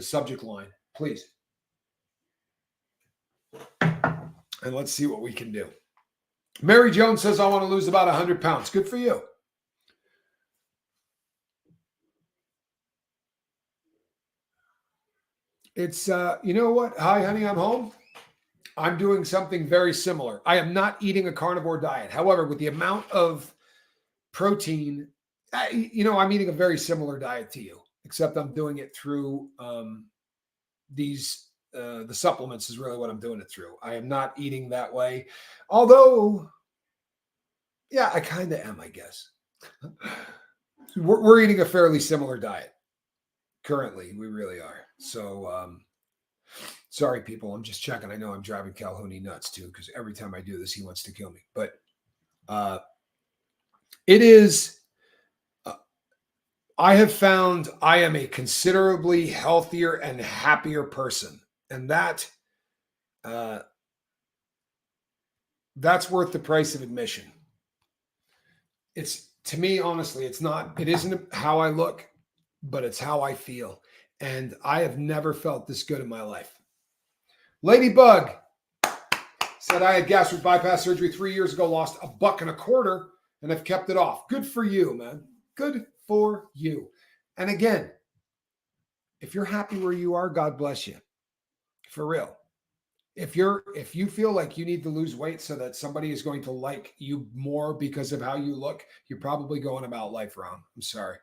subject line, please. And let's see what we can do. Mary Jones says, I want to lose about 100 pounds. Good for you. It's, you know what? Hi, honey, I'm home. I'm doing something very similar. I am not eating a carnivore diet. However, with the amount of protein, I'm eating a very similar diet to you, except I'm doing it through the supplements is really what I'm doing it through. I am not eating that way. Although, yeah, I kind of am, I guess. We're eating a fairly similar diet. Currently, we really are. So, sorry, people. I'm just checking. I know I'm driving Calhoun nuts too, because every time I do this, he wants to kill me. But it is. I have found I am a considerably healthier and happier person, and that's worth the price of admission. It's, to me, honestly, it isn't how I look, but it's how I feel. And I have never felt this good in my life. Ladybug said, I had gastric bypass surgery 3 years ago, lost $1.25, and I've kept it off. Good for you, man. Good for you. And again, if you're happy where you are, God bless you. For real. If you feel like you need to lose weight so that somebody is going to like you more because of how you look, you're probably going about life wrong. I'm sorry.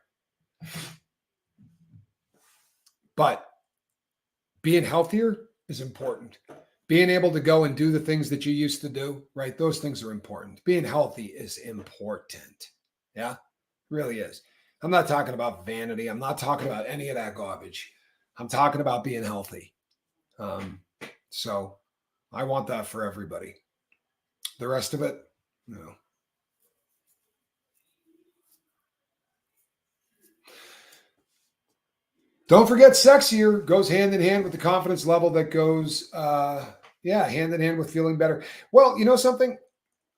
But being healthier is important. Being able to go and do the things that you used to do, right? Those things are important. Being healthy is important. Yeah, it really is. I'm not talking about vanity. I'm not talking about any of that garbage. I'm talking about being healthy. So I want that for everybody. The rest of it, no. Don't forget, sexier goes hand in hand with the confidence level that goes, hand in hand with feeling better. Well, you know something?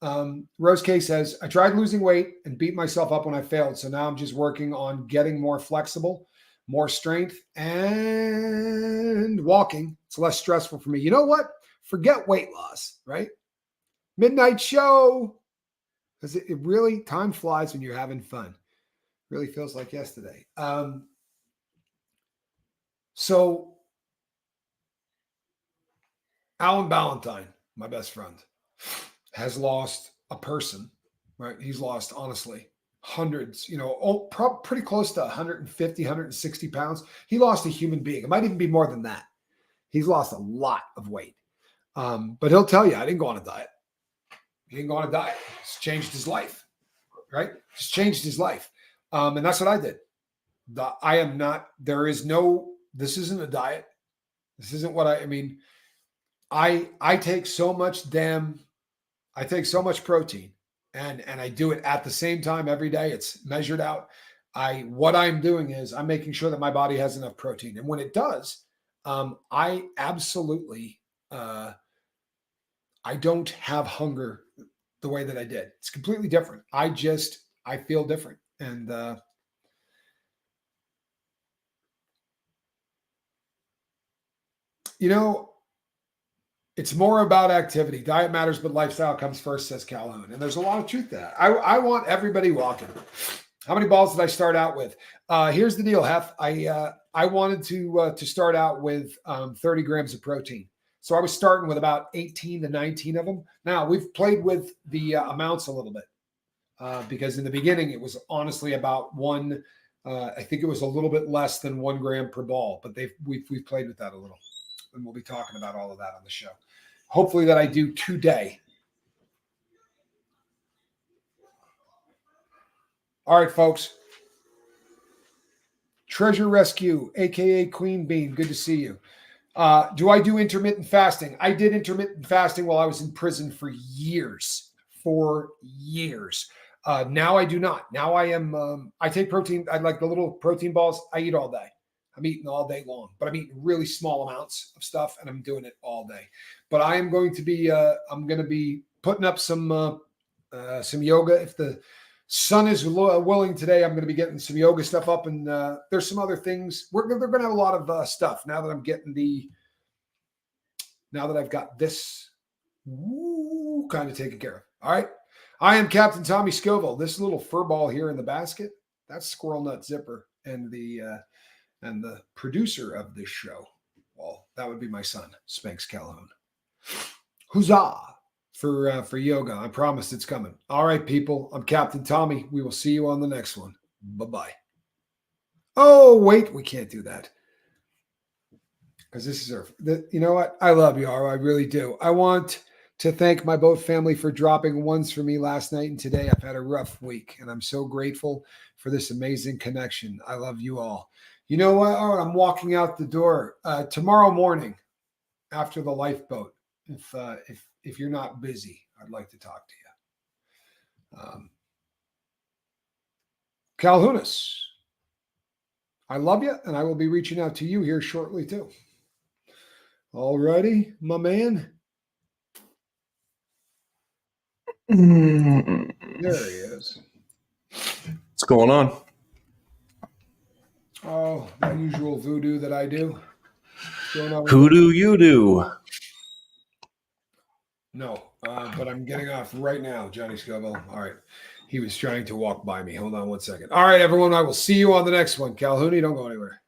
Rose K says, I tried losing weight and beat myself up when I failed. So now I'm just working on getting more flexible, more strength, and walking. It's less stressful for me. You know what? Forget weight loss, right? Midnight show. Because it really, time flies when you're having fun. Really feels like yesterday. So Alan Ballantyne, my best friend, has lost a person, right? He's lost, honestly, hundreds, pretty close to 150, 160 pounds. He lost a human being. It might even be more than that. He's lost a lot of weight. But he'll tell you, I didn't go on a diet. He didn't go on a diet. It's changed his life, right? It's changed his life. And that's what I did. This isn't a diet. This isn't what I take so much protein and I do it at the same time every day. It's measured out. What I'm doing is I'm making sure that my body has enough protein. And when it does, I absolutely, I don't have hunger the way that I did. It's completely different. I feel different. And, it's more about activity. Diet matters, but lifestyle comes first, says Calhoun. And there's a lot of truth to that. I want everybody walking. How many balls did I start out with? Here's the deal, Hef. I wanted to start out with 30 grams of protein. So I was starting with about 18 to 19 of them. Now, we've played with the amounts a little bit because in the beginning, it was honestly about one. I think it was a little bit less than 1 gram per ball, but we've played with that a little. And we'll be talking about all of that on the show. Hopefully that I do today. All right, folks. Treasure Rescue, aka Queen Bean. Good to see you. Do I do intermittent fasting? I did intermittent fasting while I was in prison for years. Now I do not. Now I am. I take protein. I like the little protein balls. I eat all day. I'm eating all day long, but I'm eating really small amounts of stuff, and I'm doing it all day. But I am going to be. I'm going to be putting up some yoga if the sun is willing today. I'm going to be getting some yoga stuff up, and there's some other things. They're going to have a lot of stuff now that I'm getting now that I've got this kind of taken care of. All right. I am Captain Tommy Scoville. This little fur ball here in the basket, that's Squirrel Nut Zipper, and the producer of this show, well, that would be my son, Spanx Calhoun. Huzzah for yoga. I promise it's coming. All right, people. I'm Captain Tommy. We will see you on the next one. Bye-bye. Oh, wait. We can't do that. Because this is you know what? I love you all. I really do. I want to thank my boat family for dropping ones for me last night and today. I've had a rough week, and I'm so grateful for this amazing connection. I love you all. You know what? Oh, I'm walking out the door tomorrow morning after the lifeboat. If you're not busy, I'd like to talk to you. Calhounis, I love you, and I will be reaching out to you here shortly too. All righty, my man. There he is. What's going on? Oh, that usual voodoo that I do. Who do you do? No, but I'm getting off right now, Johnny Scoville. All right. He was trying to walk by me. Hold on one second. All right, everyone. I will see you on the next one. Calhoun, don't go anywhere.